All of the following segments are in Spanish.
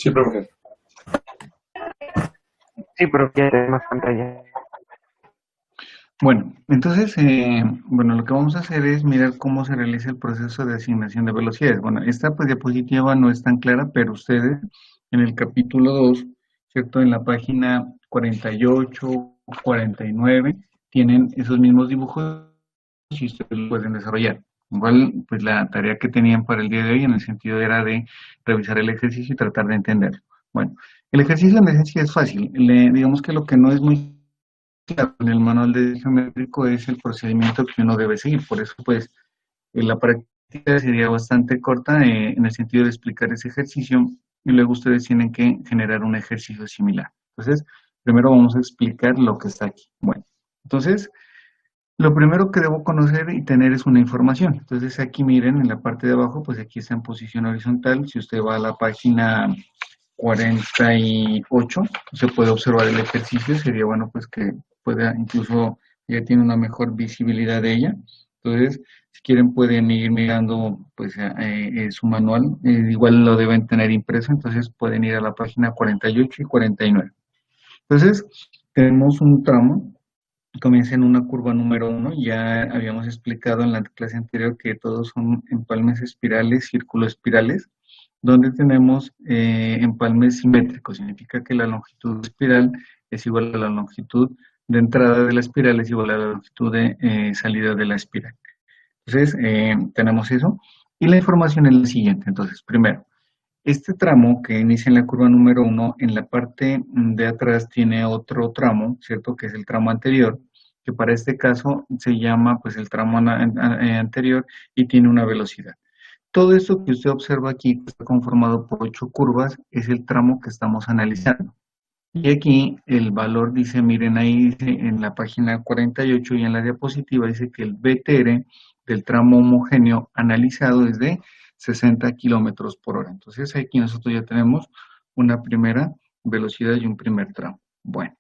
Sí, profe. Sí, pero ya tenemos pantalla. Bueno, entonces, lo que vamos a hacer es mirar cómo se realiza el proceso de asignación de velocidades. Bueno, esta pues, diapositiva no es tan clara, pero ustedes en el capítulo 2, ¿cierto? En la página 48, 49, tienen esos mismos dibujos y ustedes lo pueden desarrollar. Igual, pues la tarea que tenían para el día de hoy en el sentido era de revisar el ejercicio y tratar de entenderlo. Bueno, el ejercicio en esencia es fácil. Digamos que lo que no es muy claro en el manual de geométrico es el procedimiento que uno debe seguir. Por eso, pues, la práctica sería bastante corta en el sentido de explicar ese ejercicio y luego ustedes tienen que generar un ejercicio similar. Entonces, primero vamos a explicar lo que está aquí. Bueno, entonces, lo primero que debo conocer y tener es una información. Entonces, aquí miren en la parte de abajo, pues aquí está en posición horizontal. Si usted va a la página 48, se puede observar el ejercicio, sería bueno pues que pueda, incluso ya tiene una mejor visibilidad de ella. Entonces, si quieren pueden ir mirando pues su manual, igual lo deben tener impreso, entonces pueden ir a la página 48 y 49. Entonces, tenemos un tramo, comienza en una curva número 1, ya habíamos explicado en la clase anterior que todos son empalmes espirales, círculos espirales, donde tenemos empalmes simétricos, significa que la longitud de espiral es igual a la longitud de entrada de la espiral, es igual a la longitud de salida de la espiral. Entonces, tenemos eso, y la información es la siguiente. Entonces, primero, este tramo que inicia en la curva número 1, en la parte de atrás tiene otro tramo, ¿cierto? Que es el tramo anterior, que para este caso se llama pues el tramo anterior y tiene una velocidad. Todo esto que usted observa aquí, que está conformado por 8 curvas, es el tramo que estamos analizando. Y aquí el valor dice, miren ahí dice en la página 48 y en la diapositiva dice que el BTR del tramo homogéneo analizado es de 60 kilómetros por hora. Entonces aquí nosotros ya tenemos una primera velocidad y un primer tramo. Bueno,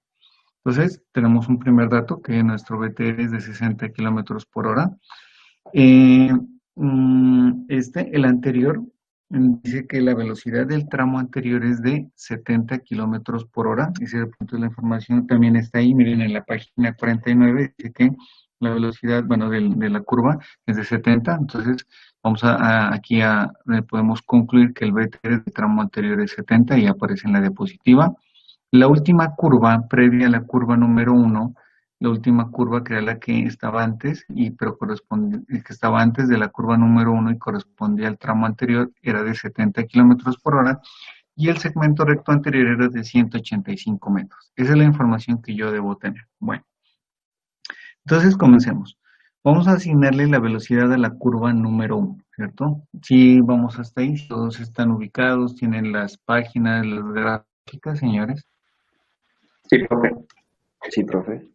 entonces tenemos un primer dato que nuestro BTR es de 60 kilómetros por hora. El anterior dice que la velocidad del tramo anterior es de 70 kilómetros por hora. Ese punto de la información también está ahí. Miren, en la página 49 dice que la velocidad, bueno, de la curva es de 70. Entonces, vamos podemos concluir que el BTR del tramo anterior es 70 y aparece en la diapositiva. La última curva, previa a la curva número 1, la última curva que era la que estaba antes, que estaba antes de la curva número 1 y correspondía al tramo anterior, era de 70 kilómetros por hora, y el segmento recto anterior era de 185 metros. Esa es la información que yo debo tener. Bueno, entonces comencemos. Vamos a asignarle la velocidad a la curva número 1, ¿cierto? Si vamos hasta ahí, todos están ubicados, tienen las páginas, las gráficas, señores. Sí, profe. Sí, profe.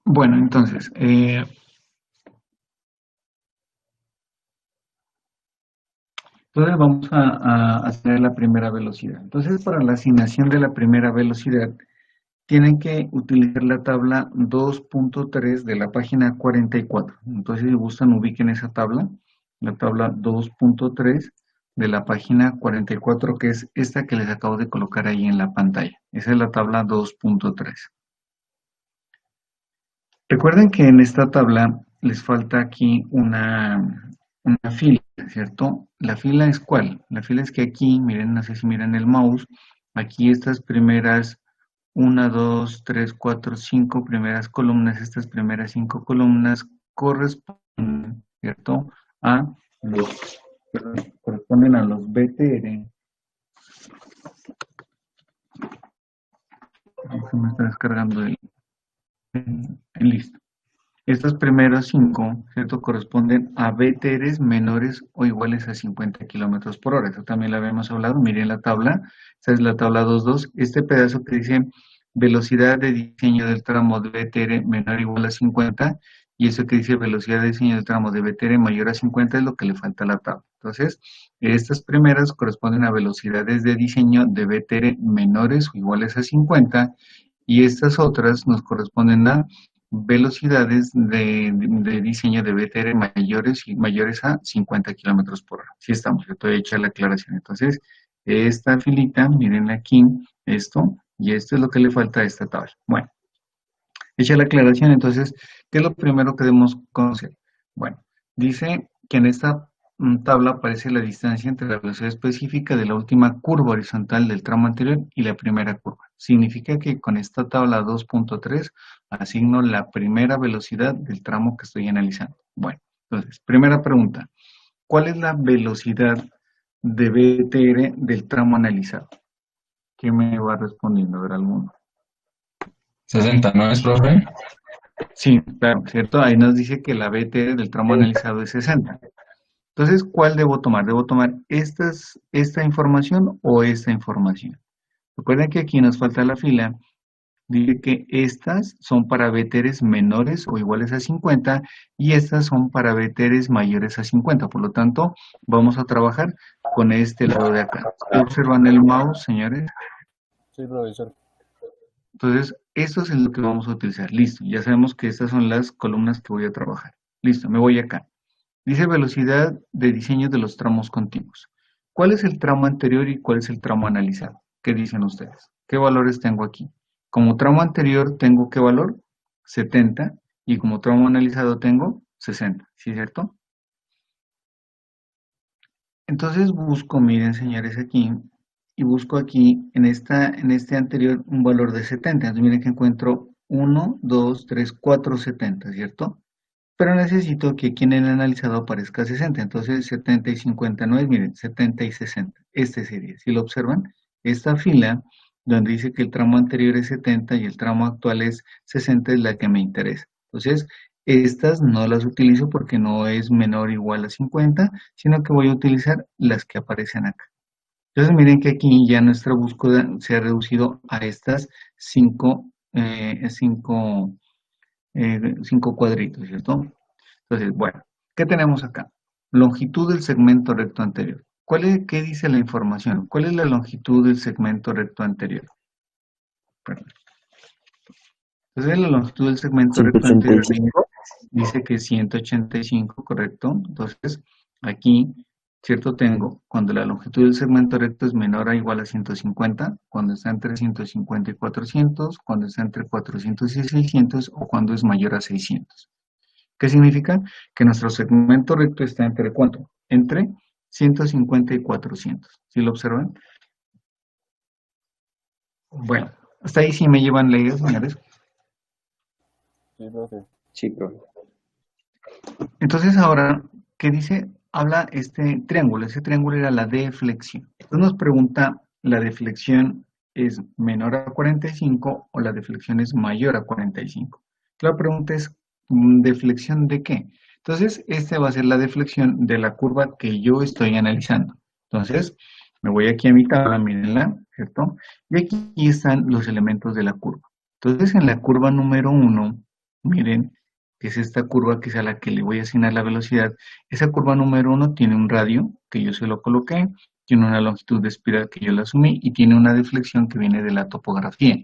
Bueno, entonces, vamos a hacer la primera velocidad. Entonces, para la asignación de la primera velocidad, tienen que utilizar la tabla 2.3 de la página 44. Entonces, si gustan, ubiquen esa tabla, la tabla 2.3 de la página 44, que es esta que les acabo de colocar ahí en la pantalla. Esa es la tabla 2.3. Recuerden que en esta tabla les falta aquí una fila, ¿cierto? ¿La fila es cuál? La fila es que aquí, miren, no sé si miran el mouse, aquí estas primeras 1, 2, 3, 4, 5 primeras columnas, estas primeras 5 columnas corresponden, ¿cierto? Corresponden a los BTR. Se me está descargando el listo. Estas primeras 5, ¿cierto? Corresponden a BTRs menores o iguales a 50 kilómetros por hora. Eso también lo habíamos hablado. Miren la tabla. Esta es la tabla 2.2. Este pedazo que dice velocidad de diseño del tramo de BTR menor o igual a 50, y eso que dice velocidad de diseño del tramo de BTR mayor a 50 es lo que le falta a la tabla. Entonces, estas primeras corresponden a velocidades de diseño de BTR menores o iguales a 50, y estas otras nos corresponden a velocidades de diseño de BTR mayores a 50 kilómetros por hora. Sí estamos, yo te voy a echar la aclaración. Entonces, esta filita, miren aquí, esto, y esto es lo que le falta a esta tabla. Bueno, hecha la aclaración, entonces, ¿qué es lo primero que debemos conocer? Bueno, dice que en esta tabla aparece la distancia entre la velocidad específica de la última curva horizontal del tramo anterior y la primera curva. Significa que con esta tabla 2.3 asigno la primera velocidad del tramo que estoy analizando. Bueno, entonces, primera pregunta, ¿cuál es la velocidad de BTR del tramo analizado? ¿Qué me va respondiendo? A ver, alguno. 60, ¿no es, profe? Sí, claro, ¿cierto? Ahí nos dice que la BTR del tramo analizado es 60. Entonces, ¿cuál debo tomar? ¿Debo tomar esta información o esta información? Recuerden que aquí nos falta la fila. Dice que estas son para BTRs menores o iguales a 50 y estas son para BTRs mayores a 50. Por lo tanto, vamos a trabajar con este lado de acá. ¿Observan el mouse, señores? Sí, profesor. Entonces, esto es lo que vamos a utilizar. Listo, ya sabemos que estas son las columnas que voy a trabajar. Listo, me voy acá. Dice velocidad de diseño de los tramos contiguos. ¿Cuál es el tramo anterior y cuál es el tramo analizado? ¿Qué dicen ustedes? ¿Qué valores tengo aquí? Como tramo anterior tengo ¿qué valor? 70 y como tramo analizado tengo 60, ¿sí es cierto? Entonces busco, miren señores aquí, y busco aquí en este anterior un valor de 70. Entonces miren que encuentro 1, 2, 3, 4, 70, ¿cierto? Pero necesito que aquí en el analizado aparezca 60. Entonces 70 y 50 no es, miren, 70 y 60. Este sería, si lo observan, esta fila donde dice que el tramo anterior es 70 y el tramo actual es 60 es la que me interesa. Entonces, estas no las utilizo porque no es menor o igual a 50, sino que voy a utilizar las que aparecen acá. Entonces miren que aquí ya nuestra búsqueda se ha reducido a estas cinco cuadritos, ¿cierto? Entonces, bueno, ¿qué tenemos acá? Longitud del segmento recto anterior. ¿Qué dice la información? ¿Cuál es la longitud del segmento recto anterior? Perdón. Entonces, la longitud del segmento recto anterior 185. dice que es 185, correcto. Entonces, aquí, ¿cierto? Tengo cuando la longitud del segmento recto es menor o igual a 150, cuando está entre 150 y 400, cuando está entre 400 y 600 o cuando es mayor a 600. ¿Qué significa? Que nuestro segmento recto está entre ¿cuánto? Entre 150 y 400. ¿Sí lo observan? Bueno, hasta ahí sí me llevan la idea, señores. Sí, profe. Sí, profe. Entonces ahora, ¿qué dice? Habla este triángulo. Ese triángulo era la deflexión. Entonces nos pregunta, ¿la deflexión es menor a 45 o la deflexión es mayor a 45? La pregunta es, ¿deflexión de qué? Entonces, esta va a ser la deflexión de la curva que yo estoy analizando. Entonces, me voy aquí a mi tabla, mírenla, ¿cierto? Y aquí están los elementos de la curva. Entonces, en la curva número 1, miren, que es esta curva que es a la que le voy a asignar la velocidad. Esa curva número 1 tiene un radio que yo se lo coloqué, tiene una longitud de espiral que yo la asumí y tiene una deflexión que viene de la topografía.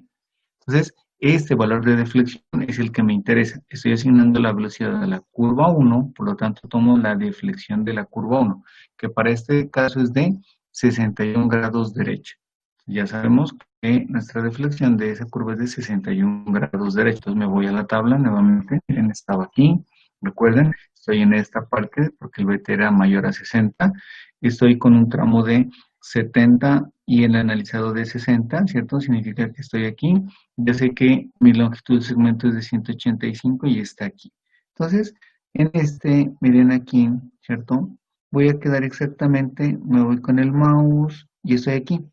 Entonces, este valor de deflexión es el que me interesa. Estoy asignando la velocidad a la curva 1, por lo tanto tomo la deflexión de la curva 1, que para este caso es de 61 grados derecha. Ya sabemos que nuestra deflexión de esa curva es de 61 grados derecha. Entonces me voy a la tabla nuevamente. Miren, estaba aquí. Recuerden, estoy en esta parte porque el BT era mayor a 60. Estoy con un tramo de 70 y el analizado de 60, ¿cierto? Significa que estoy aquí. Ya sé que mi longitud de segmento es de 185 y está aquí. Entonces, en este, miren aquí, ¿cierto? Voy a quedar exactamente, me voy con el mouse y estoy aquí.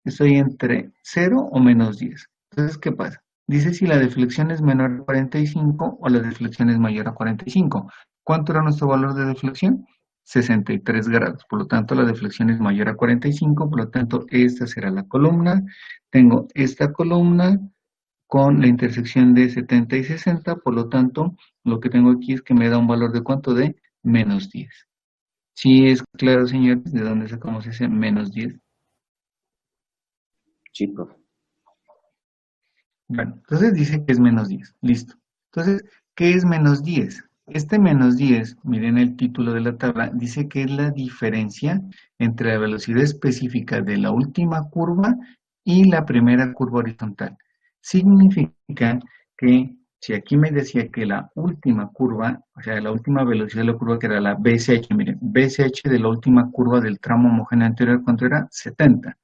Estoy entre 0 o menos 10. Entonces, ¿qué pasa? Dice si la deflexión es menor a 45 o la deflexión es mayor a 45. ¿Cuánto era nuestro valor de deflexión? 63 grados. Por lo tanto, la deflexión es mayor a 45. Por lo tanto, esta será la columna. Tengo esta columna con la intersección de 70 y 60. Por lo tanto, lo que tengo aquí es que me da un valor de ¿cuánto? De menos 10. ¿Sí es claro, señores, de dónde sacamos ese menos 10? Sí, profe. Bueno, entonces dice que es menos 10. Listo. Entonces, ¿qué es menos 10? Este menos 10, miren el título de la tabla, dice que es la diferencia entre la velocidad específica de la última curva y la primera curva horizontal. Significa que si aquí me decía que la última curva, o sea, la última velocidad de la curva que era la BCH, miren, BCH de la última curva del tramo homogéneo anterior, ¿cuánto era? 70.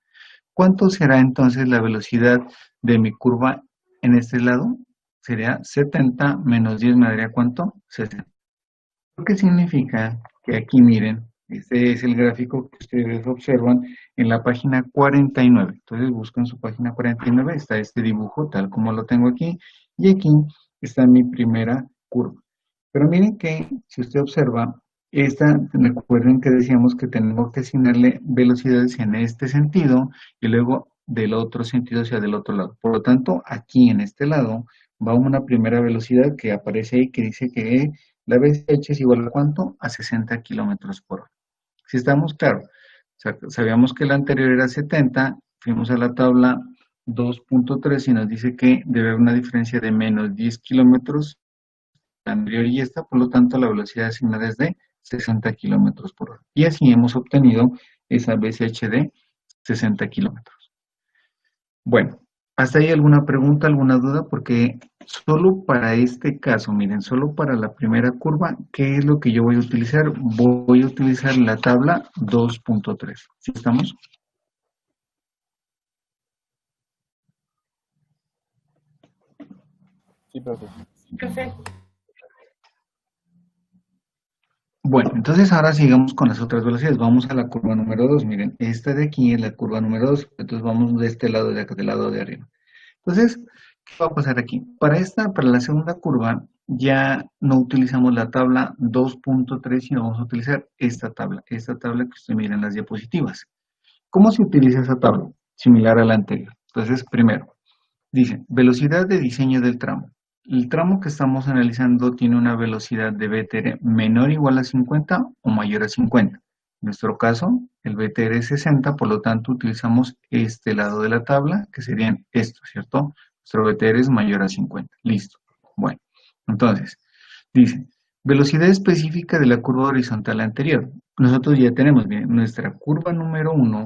¿Cuánto será entonces la velocidad de mi curva en este lado? Sería 70 menos 10 me daría ¿cuánto? 60. Lo que significa que aquí miren, este es el gráfico que ustedes observan en la página 49. Entonces buscan su página 49, está este dibujo tal como lo tengo aquí, y aquí está mi primera curva. Pero miren que si usted observa, recuerden que decíamos que tenemos que asignarle velocidades en este sentido y luego del otro sentido hacia del otro lado. Por lo tanto, aquí en este lado va una primera velocidad que aparece ahí que dice que la BCH es igual a ¿cuánto? A 60 kilómetros por hora. Si estamos claros, sabíamos que la anterior era 70, fuimos a la tabla 2.3 y nos dice que debe haber una diferencia de menos 10 kilómetros la anterior y esta, por lo tanto la velocidad asignada es de 60 kilómetros por hora. Y así hemos obtenido esa BCH de 60 kilómetros. Bueno, ¿hasta ahí alguna pregunta, alguna duda? Porque solo para este caso, miren, solo para la primera curva, ¿qué es lo que yo voy a utilizar? Voy a utilizar la tabla 2.3. ¿Sí estamos? Sí, profe. Profe, Bueno, entonces ahora sigamos con las otras velocidades. Vamos a la curva número 2. Miren, esta de aquí es la curva número 2. Entonces vamos de este lado de acá, del lado de arriba. Entonces, ¿qué va a pasar aquí? Para la segunda curva, ya no utilizamos la tabla 2.3, sino vamos a utilizar esta tabla que usted mira en las diapositivas. ¿Cómo se utiliza esa tabla? Similar a la anterior. Entonces, primero, dice, velocidad de diseño del tramo. El tramo que estamos analizando tiene una velocidad de BTR menor o igual a 50 o mayor a 50. En nuestro caso, el BTR es 60, por lo tanto utilizamos este lado de la tabla, que serían estos, ¿cierto? Nuestro BTR es mayor a 50. Listo. Bueno, entonces, dice, velocidad específica de la curva horizontal anterior. Nosotros ya tenemos, bien, nuestra curva número 1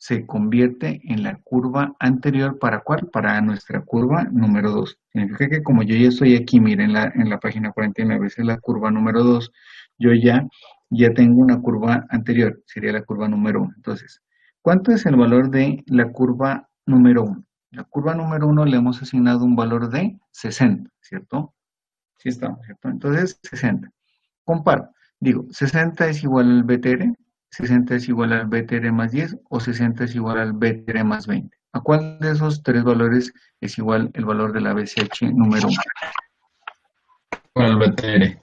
se convierte en la curva anterior, ¿para cuál? Para nuestra curva número 2. Significa que como yo ya estoy aquí, miren, en la página 49, esa es la curva número 2, yo ya tengo una curva anterior, sería la curva número 1. Entonces, ¿cuánto es el valor de la curva número 1? La curva número 1 le hemos asignado un valor de 60, ¿cierto? Sí estamos, ¿cierto? Entonces, 60. Comparo. Digo, 60 es igual al BTR, 60 es igual al BTR más 10 o 60 es igual al BTR más 20. ¿A cuál de esos tres valores es igual el valor de la BCH número 1? Con el BTR.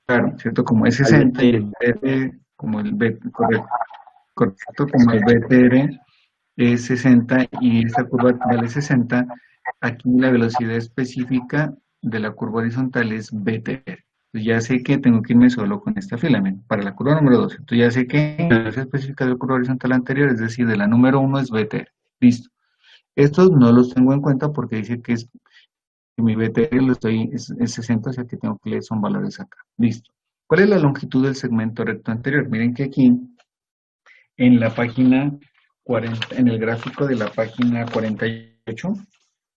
Claro, ¿cierto? Como es 60 y el BTR, como el BTR, correcto, como el BTR es 60 y esta curva vale 60, aquí la velocidad específica de la curva horizontal es BTR. Entonces ya sé que tengo que irme solo con esta fila, para la curva número 2. Entonces ya sé que la velocidad específica de la curva horizontal anterior, es decir, de la número 1 es BTR. Listo. Estos no los tengo en cuenta porque dice que mi BTR es 60, o sea que tengo que leer son valores acá. Listo. ¿Cuál es la longitud del segmento recto anterior? Miren que aquí en la página 40, en el gráfico de la página 48,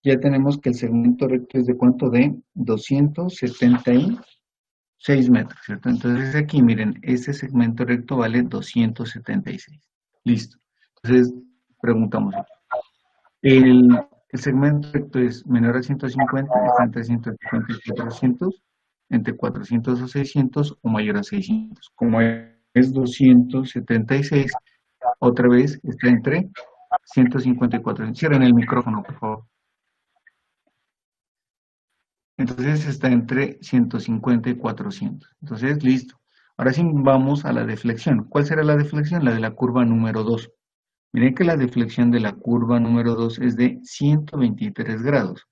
ya tenemos que el segmento recto es de ¿cuánto? De 276 metros, ¿cierto? Entonces aquí, miren, este segmento recto vale 276. Listo. Entonces, preguntamos aquí. El segmento recto es menor a 150, está entre 150 y 400, entre 400 o 600 o mayor a 600. Como es 276, otra vez está entre 150 y 400. Cierren el micrófono, por favor. Entonces está entre 150 y 400. Entonces, listo. Ahora sí vamos a la deflexión. ¿Cuál será la deflexión? La de la curva número 2. Miren que la deflexión de la curva número 2 es de 123 grados.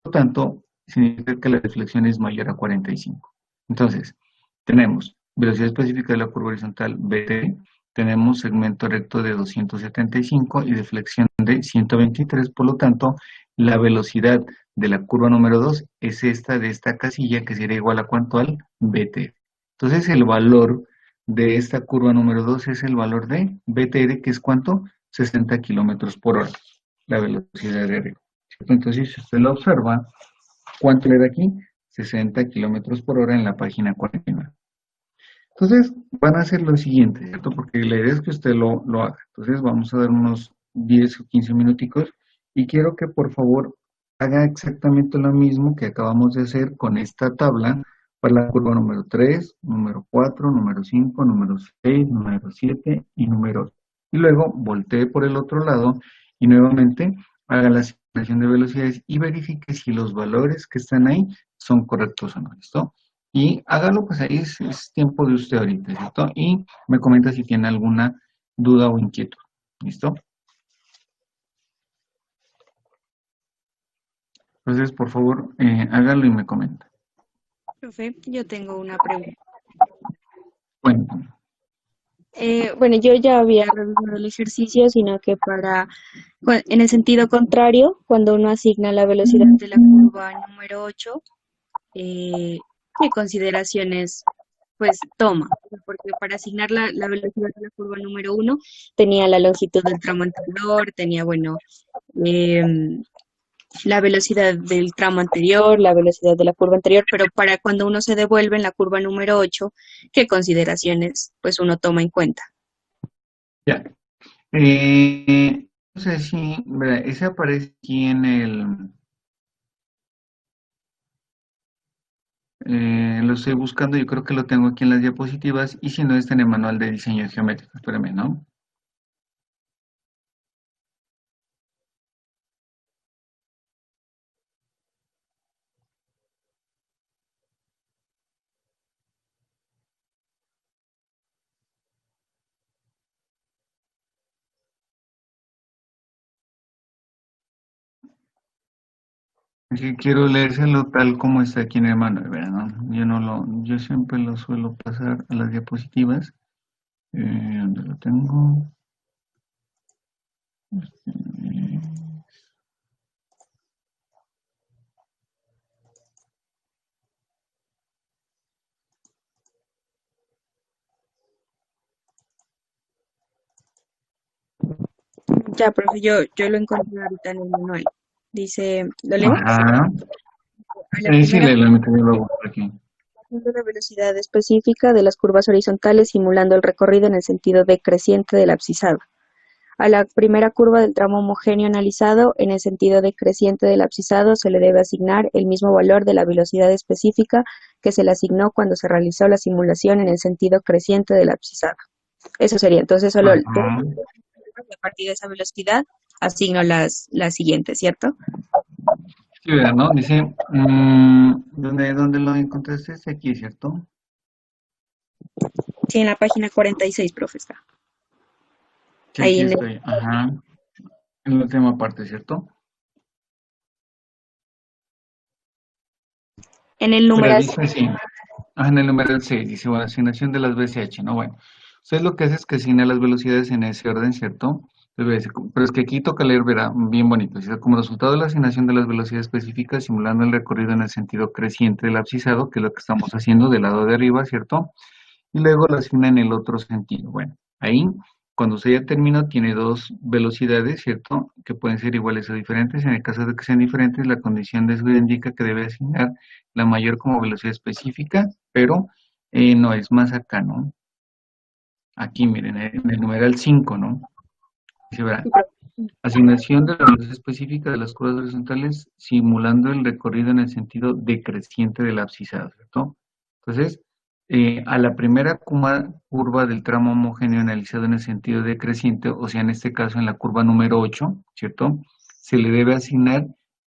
Por lo tanto, significa que la deflexión es mayor a 45. Entonces, tenemos velocidad específica de la curva horizontal BT, tenemos segmento recto de 275 y deflexión de 123. Por lo tanto, la velocidad de la curva número 2 es esta de esta casilla, que sería igual a ¿cuánto? Al BTR. Entonces el valor de esta curva número 2 es el valor de BTR, que es ¿cuánto? 60 kilómetros por hora, la velocidad de arriba. ¿Cierto? Entonces, si usted lo observa, ¿cuánto le da aquí? 60 kilómetros por hora en la página 49. Entonces, van a hacer lo siguiente, ¿cierto? Porque la idea es que usted lo haga. Entonces, vamos a dar unos 10 o 15 minuticos y quiero que por favor haga exactamente lo mismo que acabamos de hacer con esta tabla para la curva número 3, número 4, número 5, número 6, número 7 y número 8. Y luego voltee por el otro lado y nuevamente haga la asignación de velocidades y verifique si los valores que están ahí son correctos o no. ¿Listo? Y hágalo, pues ahí es tiempo de usted ahorita, ¿cierto? Y me comenta si tiene alguna duda o inquietud. ¿Listo? Entonces, por favor, hágalo y me comenta. Profe, yo tengo una pregunta. Bueno, Bueno, yo ya había revisado el ejercicio, sino que en el sentido contrario, cuando uno asigna la velocidad de la curva número 8, ¿qué consideraciones pues toma? Porque para asignar la velocidad de la curva número 1 tenía la longitud del tramo anterior, tenía, bueno, la velocidad del tramo anterior, la velocidad de la curva anterior, pero para cuando uno se devuelve en la curva número 8, ¿qué consideraciones pues uno toma en cuenta? ya. No sé si, verá, ese aparece aquí en lo estoy buscando, yo creo que lo tengo aquí en las diapositivas, y si no está en el manual de diseño geométrico, espérame, ¿no? Es que quiero leérselo tal como está aquí en el manual, ¿verdad? ¿No? Yo siempre lo suelo pasar a las diapositivas. ¿Dónde lo tengo? Eh, Ya, profe, yo lo encontré ahorita en el manual. Dice, ¿lo leo? Ajá. A la Sí, primera lo meto yo luego por aquí. de la velocidad específica de las curvas horizontales simulando el recorrido en el sentido decreciente del abscisado. A la primera curva del tramo homogéneo analizado en el sentido decreciente del abscisado se le debe asignar el mismo valor de la velocidad específica que se le asignó cuando se realizó la simulación en el sentido creciente del abscisado. Eso sería, entonces solo Ajá. a partir de esa velocidad asigno las siguientes, ¿cierto? Sí, ¿verdad, no? Dice, ¿dónde lo encontraste? Es aquí, ¿cierto? Sí, en la página 46, profe, está. Sí, Ahí aquí en el, estoy. Ajá. En la última parte, ¿cierto? en el Pero numeral. dice así. En el número 6 dice, bueno, asignación de las BCH, ¿no? Bueno, usted lo que hace es que asigna las velocidades en ese orden, ¿cierto? Entonces, pero es que aquí toca leer, verá, bien bonito. Dice, como resultado de la asignación de las velocidades específicas, simulando el recorrido en el sentido creciente del abscisado, que es lo que estamos haciendo del lado de arriba, ¿cierto? Y luego lo asigna en el otro sentido. Bueno, ahí, cuando usted ya terminó, tiene dos velocidades, ¿cierto? Que pueden ser iguales o diferentes. En el caso de que sean diferentes, la condición de seguridad indica que debe asignar la mayor como velocidad específica, pero no es más acá, ¿no? Aquí, miren, en el numeral 5, ¿no? Dice, verá, asignación de la velocidad específica de las curvas horizontales simulando el recorrido en el sentido decreciente del abscisado, ¿cierto? Entonces, a la primera curva del tramo homogéneo analizado en el sentido decreciente, o sea, en este caso en la curva número 8, ¿cierto? Se le debe asignar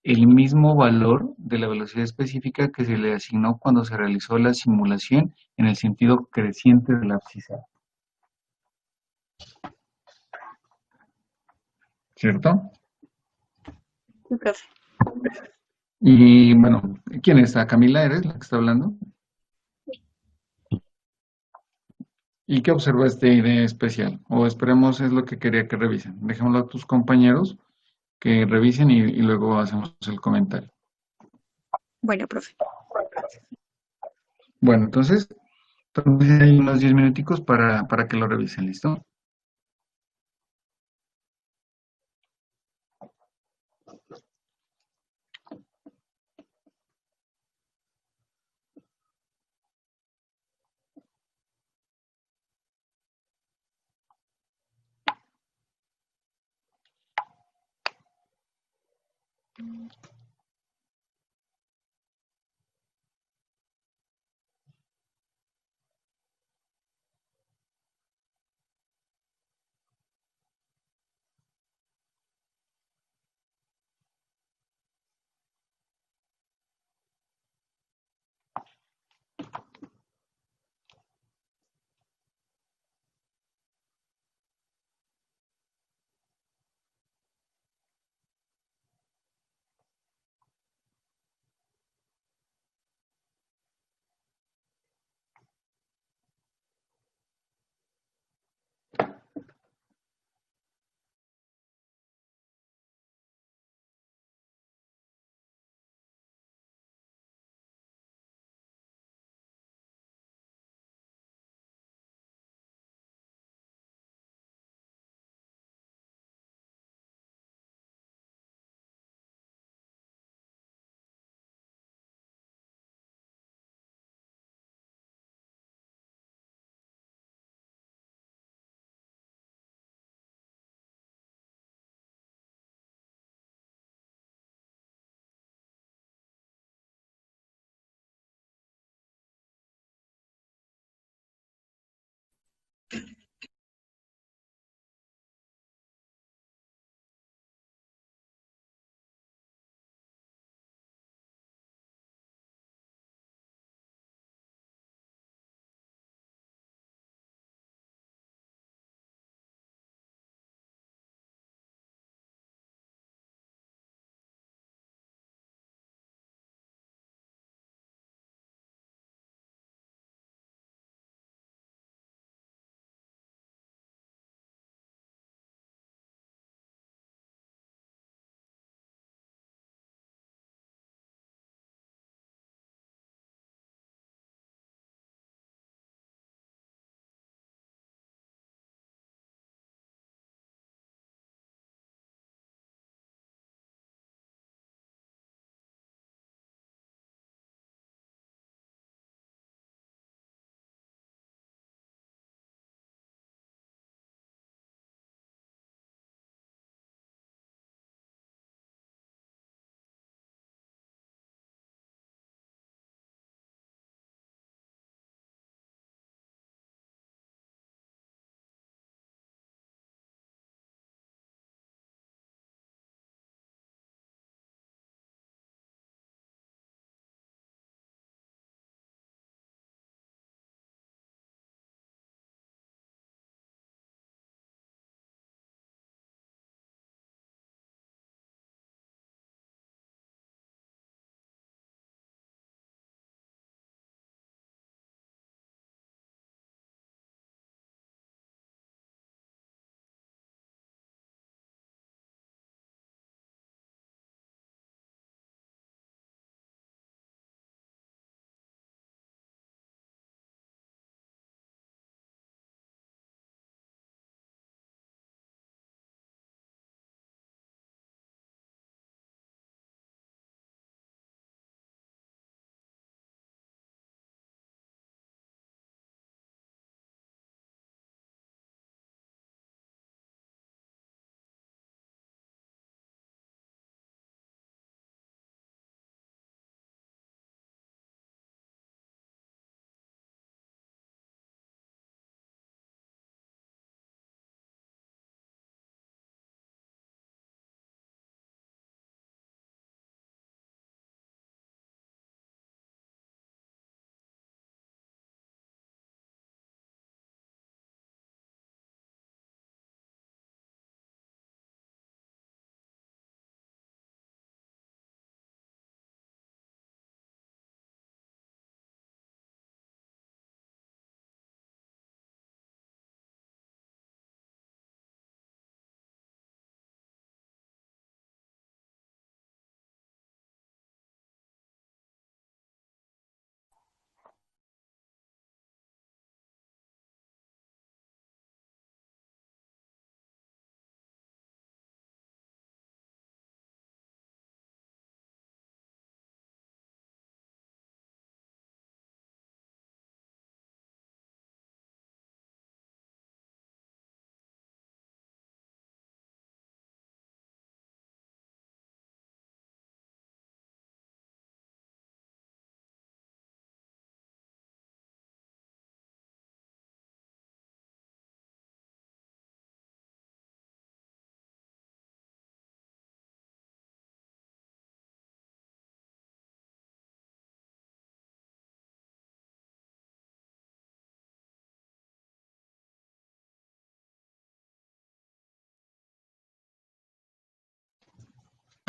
el mismo valor de la velocidad específica que se le asignó cuando se realizó la simulación en el sentido creciente del abscisado, ¿cierto? Sí, profe. Y bueno, ¿quién está? ¿Camila eres la que está hablando? ¿Y qué observaste de especial? O esperemos es lo que quería que revisen. Dejémoslo a tus compañeros que revisen y luego hacemos el comentario. Bueno, profe. Bueno, entonces, hay unos 10 minuticos para que lo revisen, ¿listo?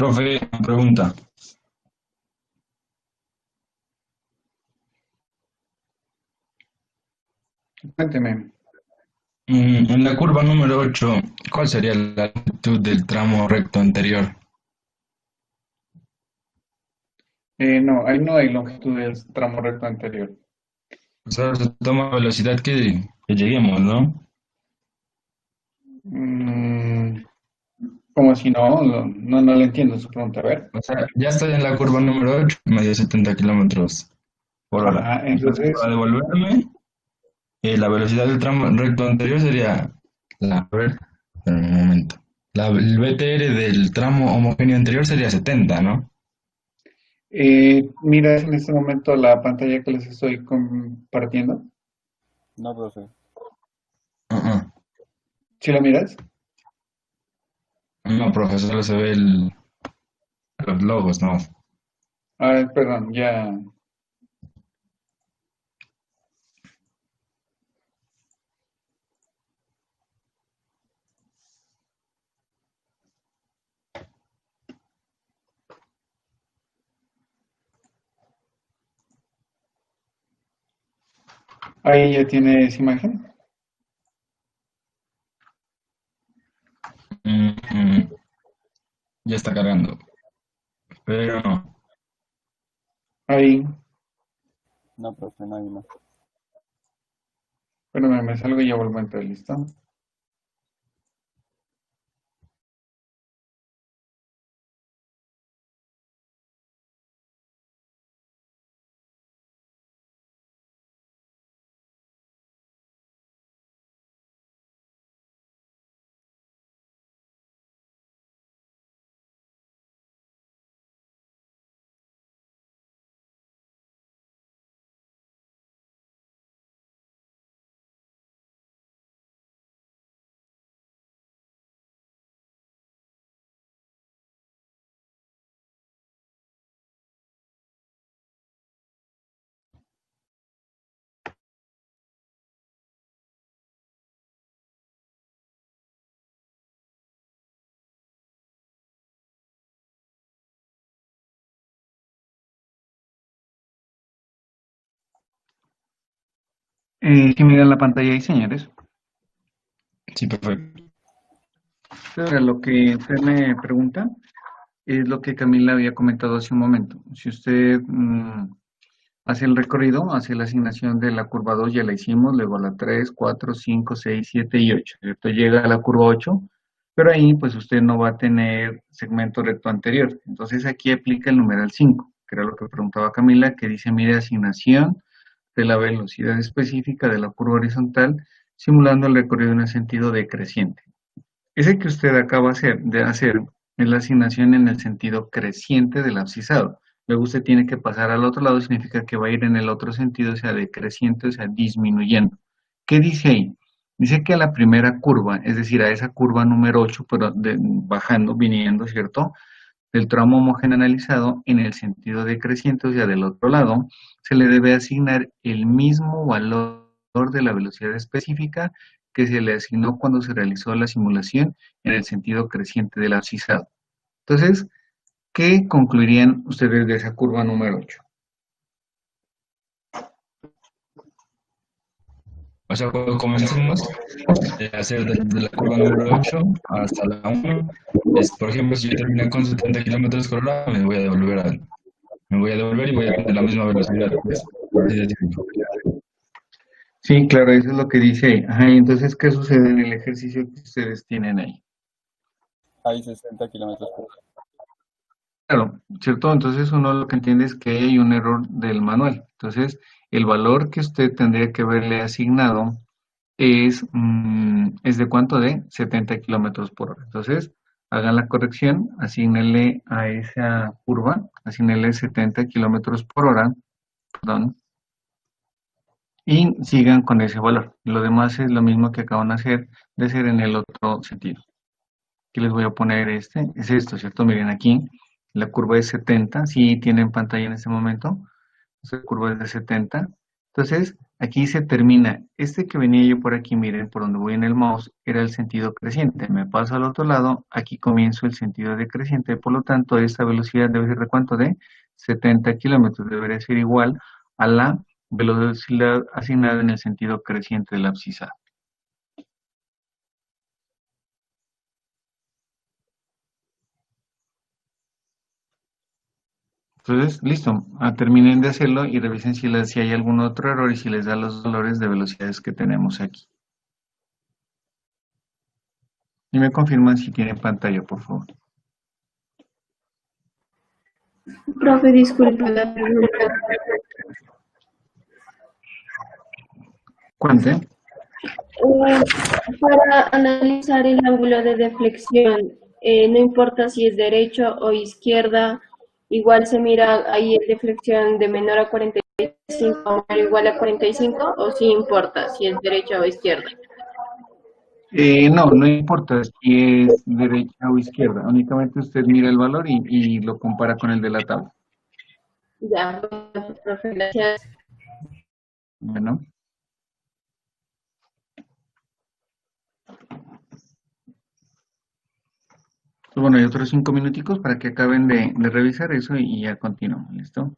Profe, pregunta. Cuénteme. En la curva número 8, ¿cuál sería la longitud del tramo recto anterior? No, ahí no hay longitud del tramo recto anterior. O sea, se toma velocidad que lleguemos, ¿no? Mm, como si no le entiendo su pregunta. A ver. O sea, ya estoy en la curva número 8, medio 70 kilómetros por hora. Ajá, Entonces, entonces, para devolverme, la velocidad del tramo recto anterior sería a ver, espera un momento. El BTR del tramo homogéneo anterior sería 70, ¿no? mira en este momento la pantalla que les estoy compartiendo. No, profe. Ajá. ¿Sí la miras? No, profesor, solo se ve los logos, ¿no? Ah, perdón, ya. Ahí ya tienes imagen. Mm, mm, ya está cargando, pero no. Ahí, No, profe, no hay más. espérame, me salgo y ya vuelvo a entrar, ¿listo? ¿Sí miran la pantalla ahí, señores? Sí, perfecto. Ahora, lo que usted me pregunta es lo que Camila había comentado hace un momento. Si usted hace el recorrido, hace la asignación de la curva 2, ya la hicimos, luego la 3, 4, 5, 6, 7 y 8, ¿cierto? Llega a la curva 8, pero ahí pues usted no va a tener segmento recto anterior. Entonces aquí aplica el numeral 5, que era lo que preguntaba Camila, que dice, mire, asignación de la velocidad específica de la curva horizontal, simulando el recorrido en el sentido decreciente. Ese que usted acaba de hacer es la asignación en el sentido creciente del abscisado. Luego usted tiene que pasar al otro lado, significa que va a ir en el otro sentido, o sea, decreciente, o sea, disminuyendo. ¿Qué dice ahí? Dice que a la primera curva, es decir, a esa curva número 8, pero bajando, viniendo, ¿cierto? Del tramo homogéneo analizado en el sentido decreciente, o sea, del otro lado, se le debe asignar el mismo valor de la velocidad específica que se le asignó cuando se realizó la simulación en el sentido creciente del abscisado. Entonces, ¿qué concluirían ustedes de esa curva número 8? O sea, cuando comencemos a hacer de la curva número 8 hasta la 1, por ejemplo, si yo termino con 70 kilómetros por hora, me voy a devolver y voy a tener la misma velocidad, pues, por así decirlo. Sí, claro, eso es lo que dice ahí. Ajá, y entonces, ¿qué sucede en el ejercicio que ustedes tienen ahí? Hay 60 kilómetros por hora. Claro, ¿cierto? Entonces uno lo que entiende es que hay un error del manual. Entonces, el valor que usted tendría que haberle asignado ¿es de cuánto? De 70 kilómetros por hora. Entonces, hagan la corrección, asígnenle a esa curva, asígnenle 70 kilómetros por hora, perdón, y sigan con ese valor. Lo demás es lo mismo que acaban de hacer en el otro sentido. Aquí les voy a poner es esto, ¿cierto? Miren aquí, la curva es 70, si tienen pantalla en este momento, esta curva es de 70. Entonces, aquí se termina. Este que venía yo por aquí, miren, por donde voy en el mouse, era el sentido creciente. Me paso al otro lado, aquí comienzo el sentido decreciente. Por lo tanto, esta velocidad debe ser de cuánto, de 70 kilómetros. Debería ser igual a la velocidad asignada en el sentido creciente de la abscisada. Entonces, listo, terminen de hacerlo y revisen si hay algún otro error y si les da los valores de velocidades que tenemos aquí. Y me confirman si tienen pantalla, por favor. Profe, disculpa la pregunta. Cuente. Para analizar el ángulo de deflexión, no importa si es derecho o izquierda, igual se mira ahí en deflexión de menor a 45 o menor o igual a 45, o sí importa si es derecha o izquierda. No importa si es derecha o izquierda, únicamente usted mira el valor y lo compara con el de la tabla. Ya, profe, gracias. Bueno. Bueno, hay otros 5 minuticos para que acaben de revisar eso y ya continuamos, ¿listo?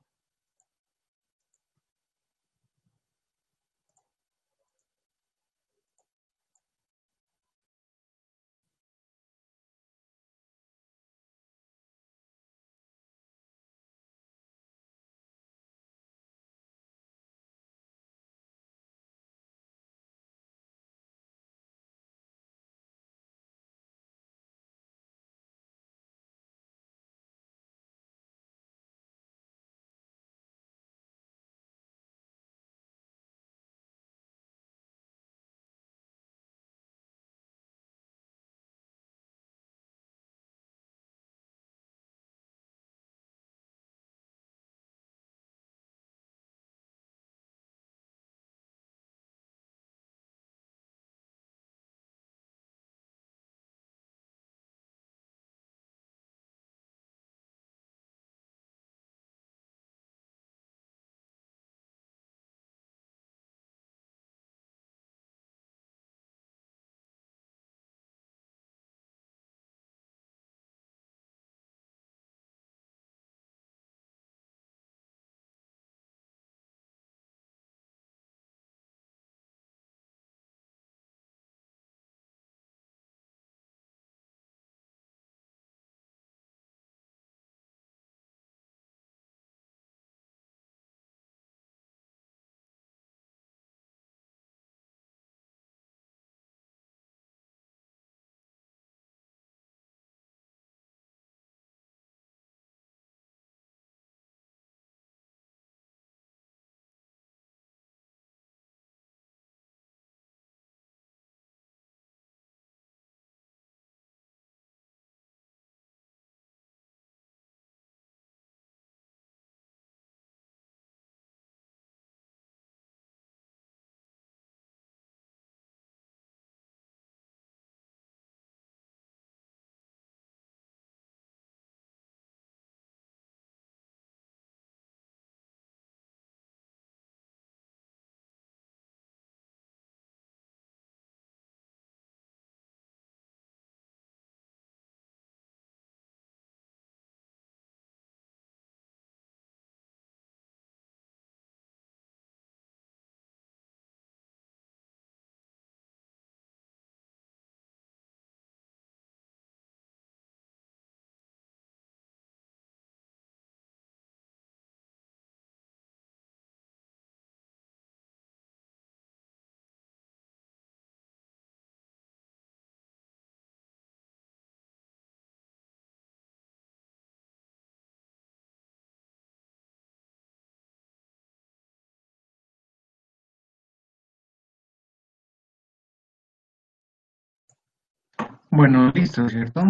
Bueno, listo, ¿cierto?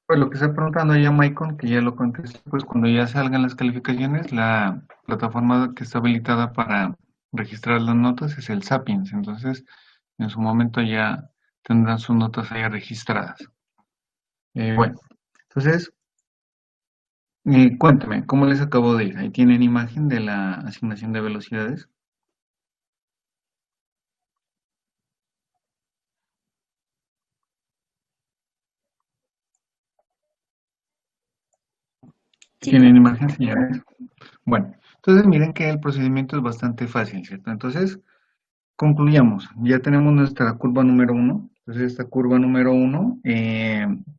Pues lo que está preguntando ya Maicon, que ya lo contesté, pues cuando ya salgan las calificaciones, la plataforma que está habilitada para registrar las notas es el Sapiens, entonces en su momento ya tendrán sus notas ahí registradas. Bueno, Entonces, cuéntame, ¿cómo les acabo de ir? Ahí tienen imagen de la asignación de velocidades. Sí, ¿Tienen imagen, señores? Bueno, entonces miren que el procedimiento es bastante fácil, ¿cierto? Entonces, concluyamos. Ya tenemos nuestra curva número uno. Entonces, esta curva número uno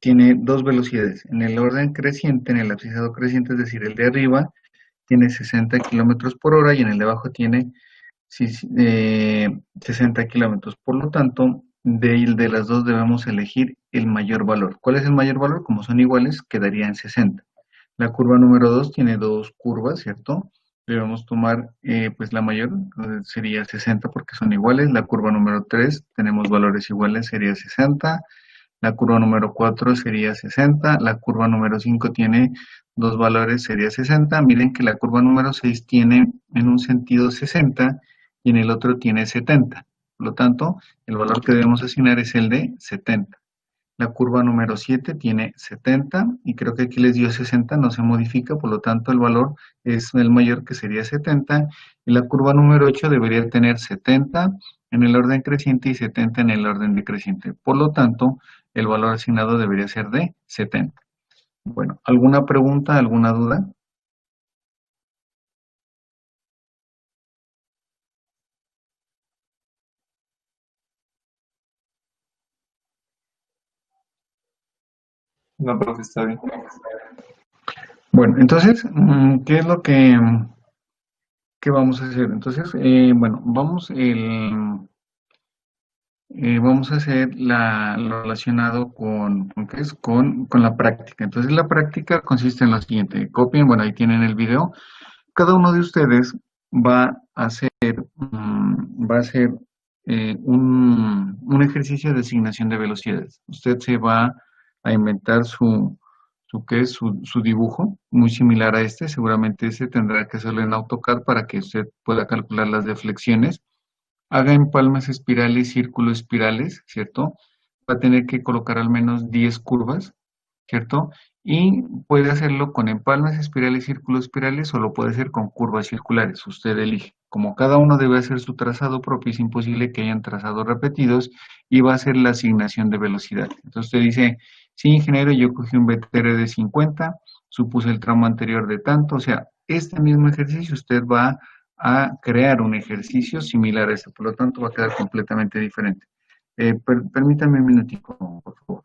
tiene dos velocidades. En el orden creciente, en el abscisado creciente, es decir, el de arriba, tiene 60 kilómetros por hora y en el de abajo tiene 60 kilómetros. Por lo tanto, de las dos debemos elegir el mayor valor. ¿Cuál es el mayor valor? Como son iguales, quedaría en 60. La curva número 2 tiene dos curvas, ¿cierto? Debemos tomar pues la mayor, sería 60 porque son iguales. La curva número 3 tenemos valores iguales, sería 60. La curva número 4 sería 60. La curva número 5 tiene dos valores, sería 60. Miren que la curva número 6 tiene en un sentido 60 y en el otro tiene 70. Por lo tanto, el valor que debemos asignar es el de 70. La curva número 7 tiene 70 y creo que aquí les dio 60, no se modifica, por lo tanto el valor es el mayor que sería 70. Y la curva número 8 debería tener 70 en el orden creciente y 70 en el orden decreciente. Por lo tanto, el valor asignado debería ser de 70. Bueno, ¿alguna pregunta, alguna duda? No, profe, está bien. Bueno, entonces, ¿qué es lo que vamos a hacer? Entonces, bueno, vamos a hacer lo relacionado ¿qué es? Con la práctica. Entonces, la práctica consiste en lo siguiente. Copien, bueno, ahí tienen el video. Cada uno de ustedes va a hacer un ejercicio de asignación de velocidades. Usted se va a inventar su dibujo, muy similar a este. Seguramente ese tendrá que hacerlo en AutoCAD para que usted pueda calcular las deflexiones. Haga empalmes espirales, círculos espirales, ¿cierto? Va a tener que colocar al menos 10 curvas, ¿cierto? Y puede hacerlo con empalmes espirales, círculos espirales, o lo puede hacer con curvas circulares. Usted elige. Como cada uno debe hacer su trazado propio, es imposible que hayan trazados repetidos y va a ser la asignación de velocidad. Entonces usted dice, sí, ingeniero, yo cogí un BTR de 50, supuse el tramo anterior de tanto, o sea, este mismo ejercicio usted va a crear un ejercicio similar a este, por lo tanto va a quedar completamente diferente. Permítame un minutico, por favor.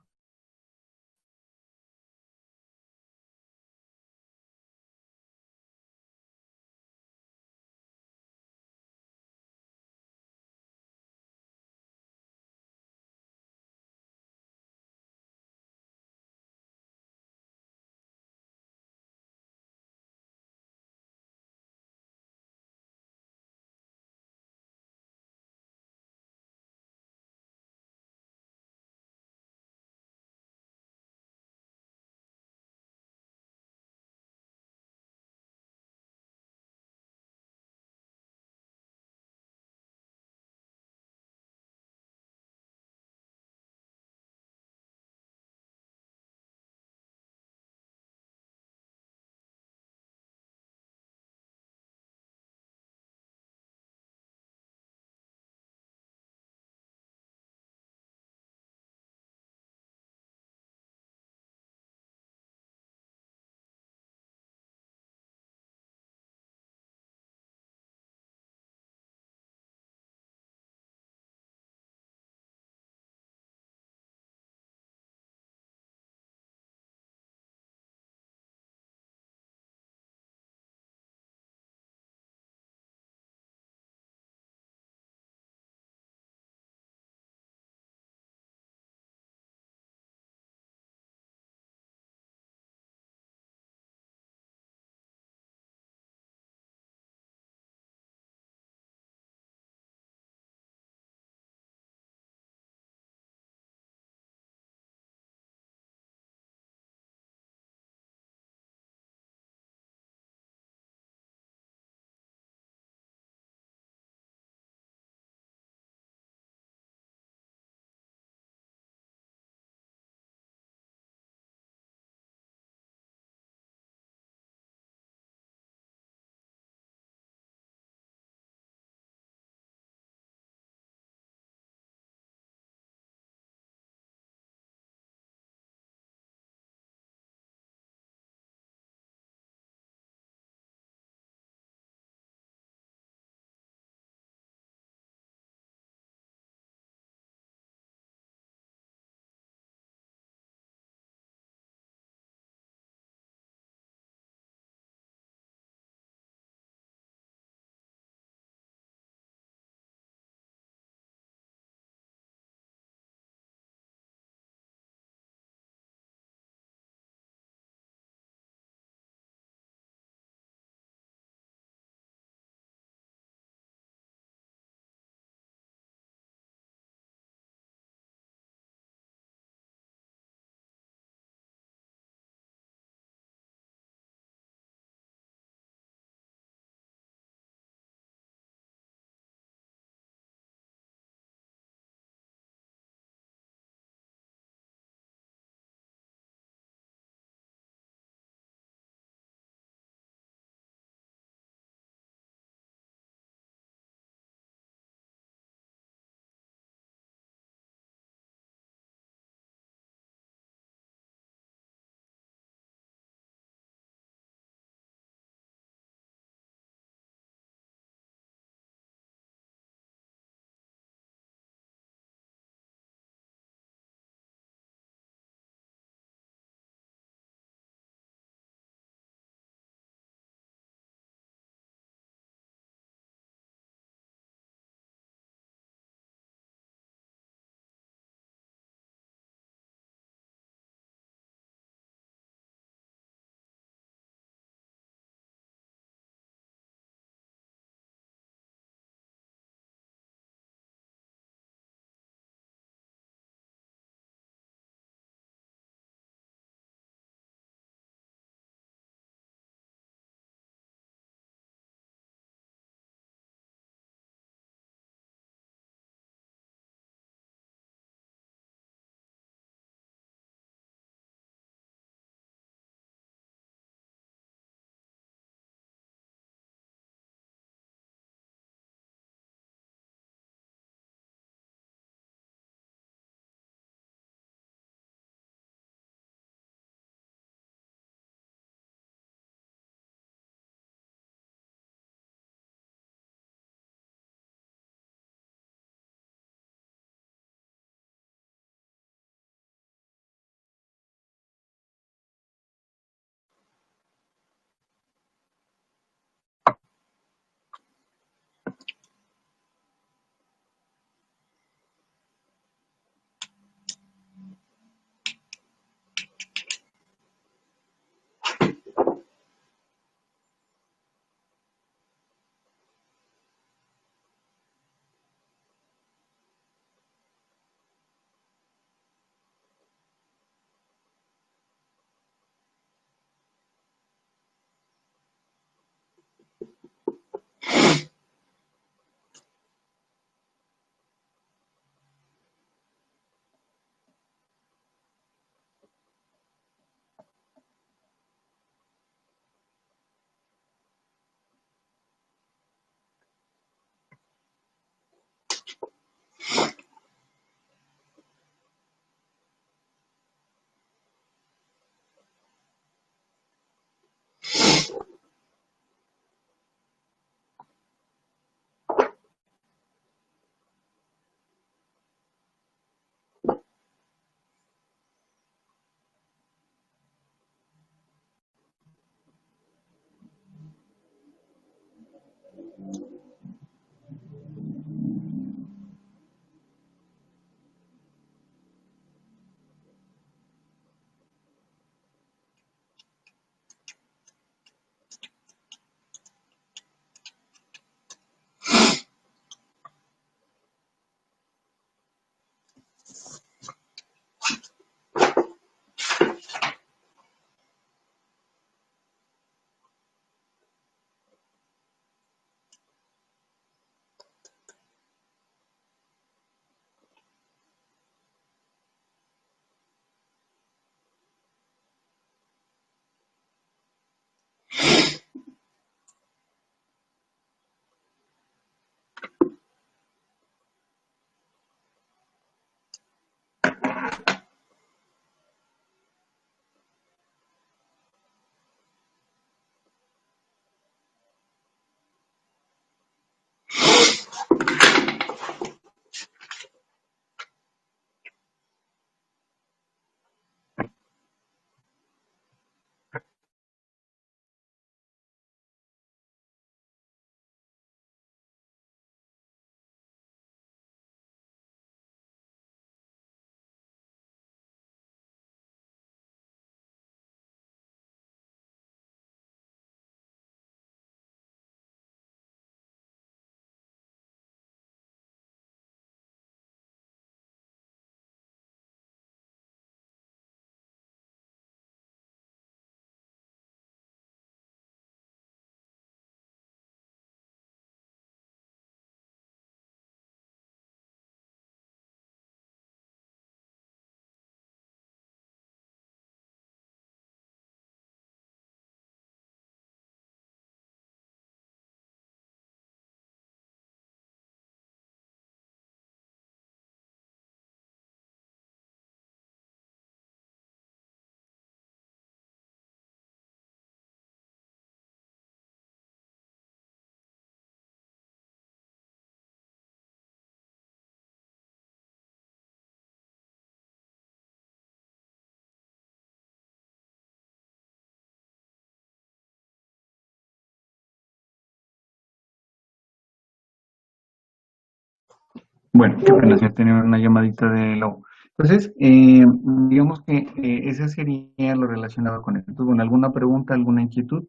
Bueno, qué pena, se tenía una llamadita de la U. Entonces, digamos que ese sería lo relacionado con esto. Entonces, bueno, ¿alguna pregunta, alguna inquietud?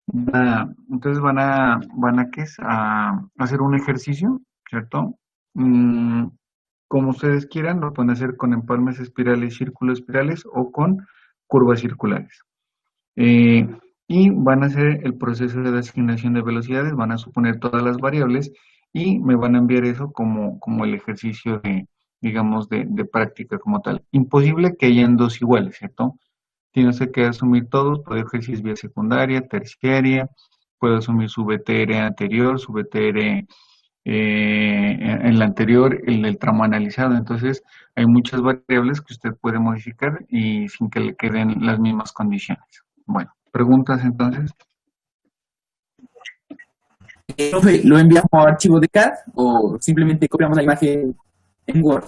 Entonces ¿qué es? A hacer un ejercicio, ¿cierto? Mm, como ustedes quieran, lo pueden hacer con empalmes espirales, círculos espirales o con curvas circulares. Eh, y van a hacer el proceso de asignación de velocidades, van a suponer todas las variables y me van a enviar eso como el ejercicio de, digamos, de práctica como tal. Imposible que hayan dos iguales, ¿cierto? Tiene que asumir todos, puede ejercer vía secundaria, terciaria, puede asumir su VTR anterior, su VTR en la anterior, en el tramo analizado. Entonces, hay muchas variables que usted puede modificar y sin que le queden las mismas condiciones. Bueno, preguntas entonces. Profe, ¿lo enviamos a archivo de CAD o simplemente copiamos la imagen en Word?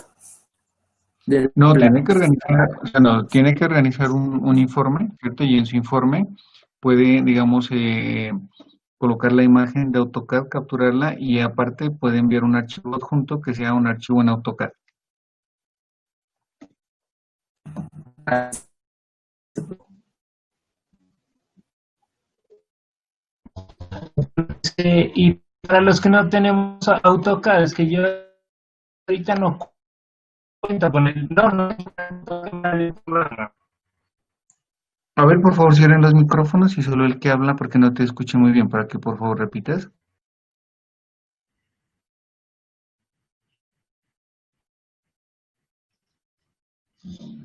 No, tiene que organizar, o sea, no, tiene que organizar un informe, ¿cierto? Y en su informe puede, digamos, colocar la imagen de AutoCAD, capturarla y aparte puede enviar un archivo adjunto que sea un archivo en AutoCAD. Y para los que no tenemos AutoCAD, es que yo ahorita no cuento con el... No. A ver, por favor, cierren los micrófonos y solo el que habla porque no te escuché muy bien, para que por favor repitas.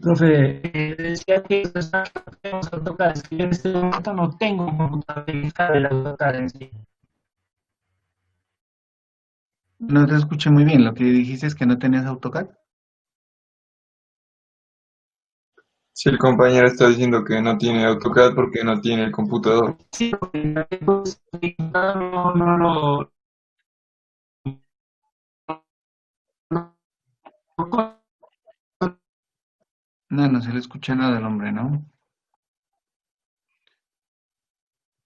Profe, decía que no tenemos AutoCAD, es que yo en este momento no tengo un computador dedicado al AutoCAD en sí. No te escuché muy bien, lo que dijiste es que no tenías AutoCAD. Sí, el compañero está diciendo que no tiene AutoCAD porque no tiene el computador. Sí, porque no, No se le escucha nada al hombre, ¿no?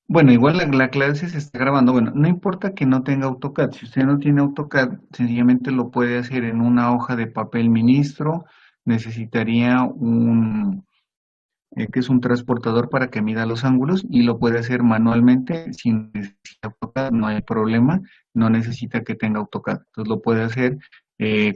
Bueno, igual la clase se está grabando. Bueno, no importa que no tenga AutoCAD. Si usted no tiene AutoCAD, sencillamente lo puede hacer en una hoja de papel ministro. Necesitaría que es un transportador para que mida los ángulos y lo puede hacer manualmente sin necesidad de AutoCAD, no hay problema, no necesita que tenga AutoCAD. Entonces lo puede hacer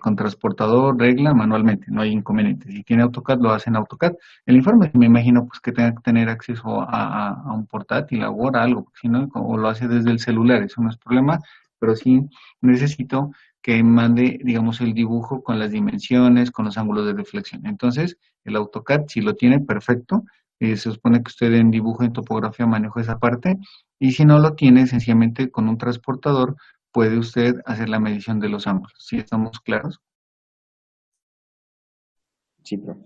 con transportador, regla, manualmente, no hay inconveniente. Si tiene AutoCAD, lo hace en AutoCAD. El informe, me imagino pues que tenga que tener acceso a un portátil, a Word, a algo, porque si no, o lo hace desde el celular, eso no es problema, pero sí necesito que mande, digamos, el dibujo con las dimensiones, con los ángulos de reflexión. Entonces, el AutoCAD, si lo tiene, perfecto. Se supone que usted en dibujo, en topografía, maneja esa parte. Y si no lo tiene, sencillamente con un transportador puede usted hacer la medición de los ángulos. ¿Sí estamos claros? Sí, profe.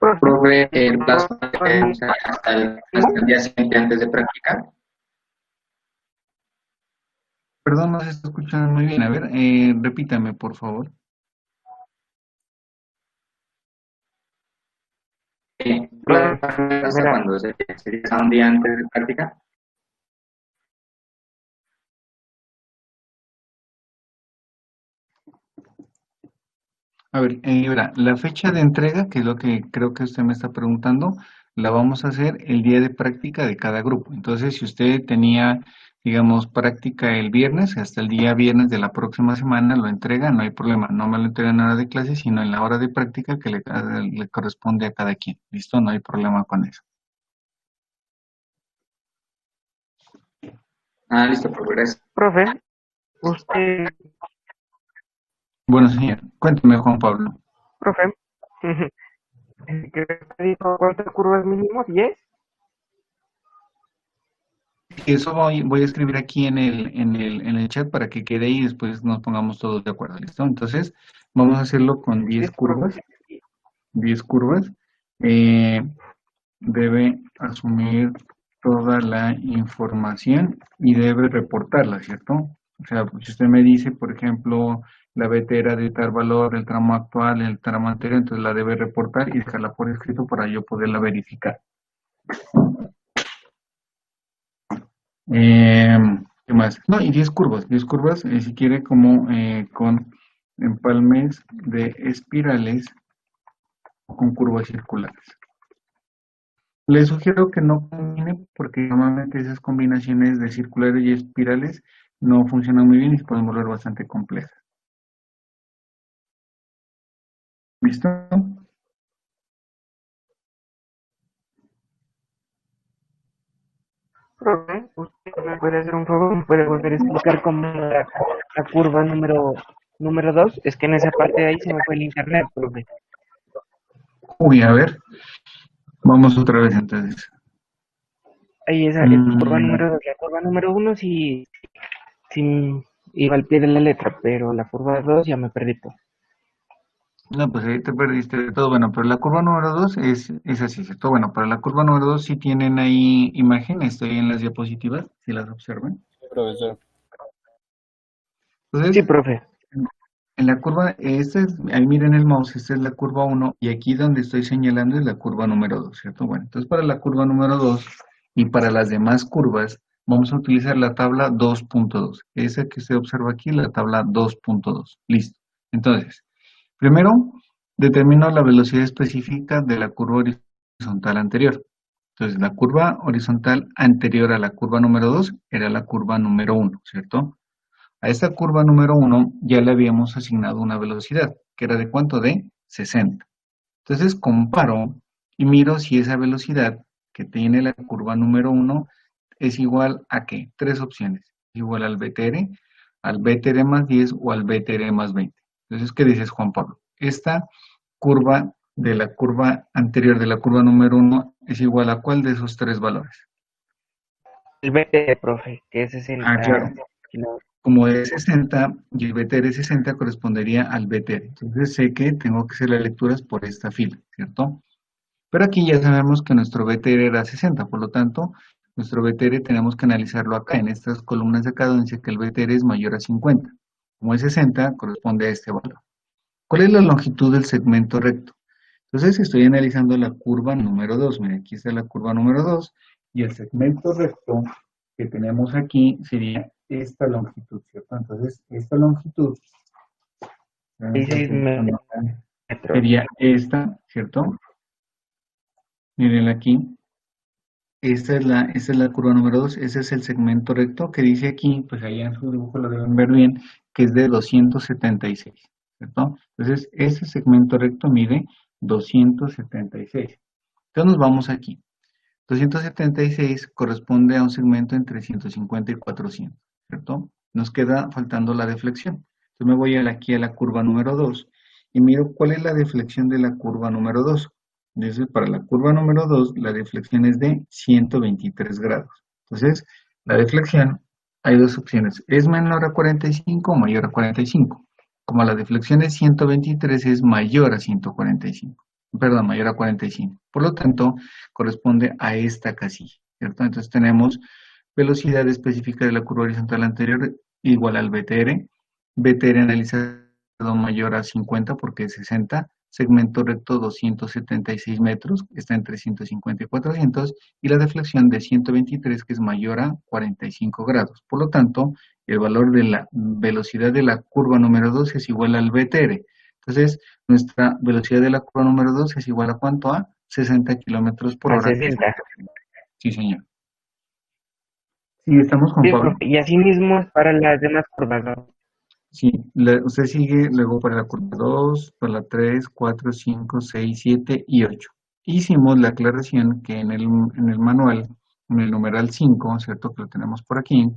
Profe, el plazo hasta el día siguiente antes de practicar. Perdón, no se está escuchando muy bien. A ver, repítame, por favor. ¿Hasta cuándo? ¿Sería un día antes de practicar? A ver, verá, la fecha de entrega, que es lo que creo que usted me está preguntando, la vamos a hacer el día de práctica de cada grupo. Entonces, si usted tenía, digamos, práctica el viernes, hasta el día viernes de la próxima semana lo entrega, no hay problema. No me lo entrega en hora de clase, sino en la hora de práctica que le corresponde a cada quien. ¿Listo? No hay problema con eso. Listo, profe, gracias. profe, usted, Bueno, señor, cuénteme, Juan Pablo. profe, ¿qué dijo? ¿Cuántas curvas mínimos? ¿10? Eso voy a escribir aquí en el chat para que quede ahí y después nos pongamos todos de acuerdo, ¿listo? Entonces, vamos a hacerlo con 10 curvas. 10 curvas. Debe asumir toda la información y debe reportarla, ¿cierto? O sea, si usted me dice, por ejemplo, la beta era de tal valor, el tramo actual, el tramo anterior, entonces la debe reportar y dejarla por escrito para yo poderla verificar. ¿Qué más? No, y 10 curvas, si quiere, como con empalmes de espirales con curvas circulares. Le sugiero que no combine porque normalmente esas combinaciones de circulares y espirales no funcionan muy bien y se pueden volver bastante complejas. ¿Listo? Profe, ¿usted me puede hacer un favor? ¿Me puede volver a explicar cómo era la curva número 2? Es que en esa parte de ahí se me fue el internet, profe. Uy, a ver, vamos otra vez entonces. Ahí esa curva número 2. La curva número 1 sí iba al pie de la letra, pero la curva 2 ya me perdí todo. No, pues ahí te perdiste de todo. Bueno, pero la curva número 2 es así, ¿cierto? Bueno, para la curva número 2 sí tienen ahí imágenes, estoy en las diapositivas, si las observan. Sí, profesor. Entonces, Sí, profe. en la curva, ahí miren el mouse, esta es la curva 1 y aquí donde estoy señalando es la curva número 2, ¿cierto? Bueno, entonces para la curva número 2 y para las demás curvas vamos a utilizar la tabla 2.2. Esa que usted observa aquí, la tabla 2.2. Listo. Entonces, primero determino la velocidad específica de la curva horizontal anterior. Entonces, la curva horizontal anterior a la curva número 2 era la curva número 1, ¿cierto? A esta curva número 1 ya le habíamos asignado una velocidad, que era de ¿cuánto? De 60. Entonces comparo y miro si esa velocidad que tiene la curva número 1 es igual a ¿qué? Tres opciones. Igual al BTR más 10 o al BTR más 20. Entonces, ¿qué dices, Juan Pablo? Esta curva de la curva anterior de la curva número 1 es igual a ¿cuál de esos tres valores? El BT, profe, que es 60 claro. kilómetros. Como es 60 y el BTR 60 correspondería al BTR. Entonces sé que tengo que hacer las lecturas por esta fila, ¿cierto? Pero aquí ya sabemos que nuestro BTR era 60, por lo tanto, nuestro BTR tenemos que analizarlo acá, en estas columnas de acá, donde dice que el BTR es mayor a 50. Como es 60, corresponde a este valor. ¿Cuál es la longitud del segmento recto? Entonces estoy analizando la curva número 2. Mira, aquí está la curva número 2 y el segmento recto que tenemos aquí sería esta longitud, ¿cierto? Entonces, esta longitud 16 metros. sería esta, ¿cierto? Miren aquí. Esta es la curva número 2, ese es el segmento recto que dice aquí, pues allá en su dibujo lo deben ver bien, que es de 276, ¿cierto? Entonces, ese segmento recto mide 276. Entonces nos vamos aquí. 276 corresponde a un segmento entre 150 y 400, ¿cierto? Nos queda faltando la deflexión. Entonces me voy aquí a la curva número 2 y miro cuál es la deflexión de la curva número 2. Entonces, para la curva número 2, la deflexión es de 123 grados. Entonces, la deflexión, hay dos opciones. ¿Es menor a 45 o mayor a 45? Como la deflexión es 123, es mayor a 145. Perdón, mayor a 45. Por lo tanto, corresponde a esta casilla, ¿cierto? Entonces tenemos velocidad específica de la curva horizontal anterior igual al BTR. BTR analizado mayor a 50 porque es 60. Segmento recto 276 metros, está entre 150 y 400. Y la deflexión de 123 que es mayor a 45 grados. Por lo tanto, el valor de la velocidad de la curva número 2 es igual al BTR. Entonces, nuestra velocidad de la curva número 2 es igual a ¿cuánto? A 60 kilómetros por hora. 60. Sí, señor. Sí, estamos con Sí, Pablo. profe, y así mismo es para las demás curvas, ¿no? Sí, usted sigue luego para la curva 2, para la 3, 4, 5, 6, 7 y 8. Hicimos la aclaración que en el manual, en el numeral 5, ¿cierto? Que lo tenemos por aquí.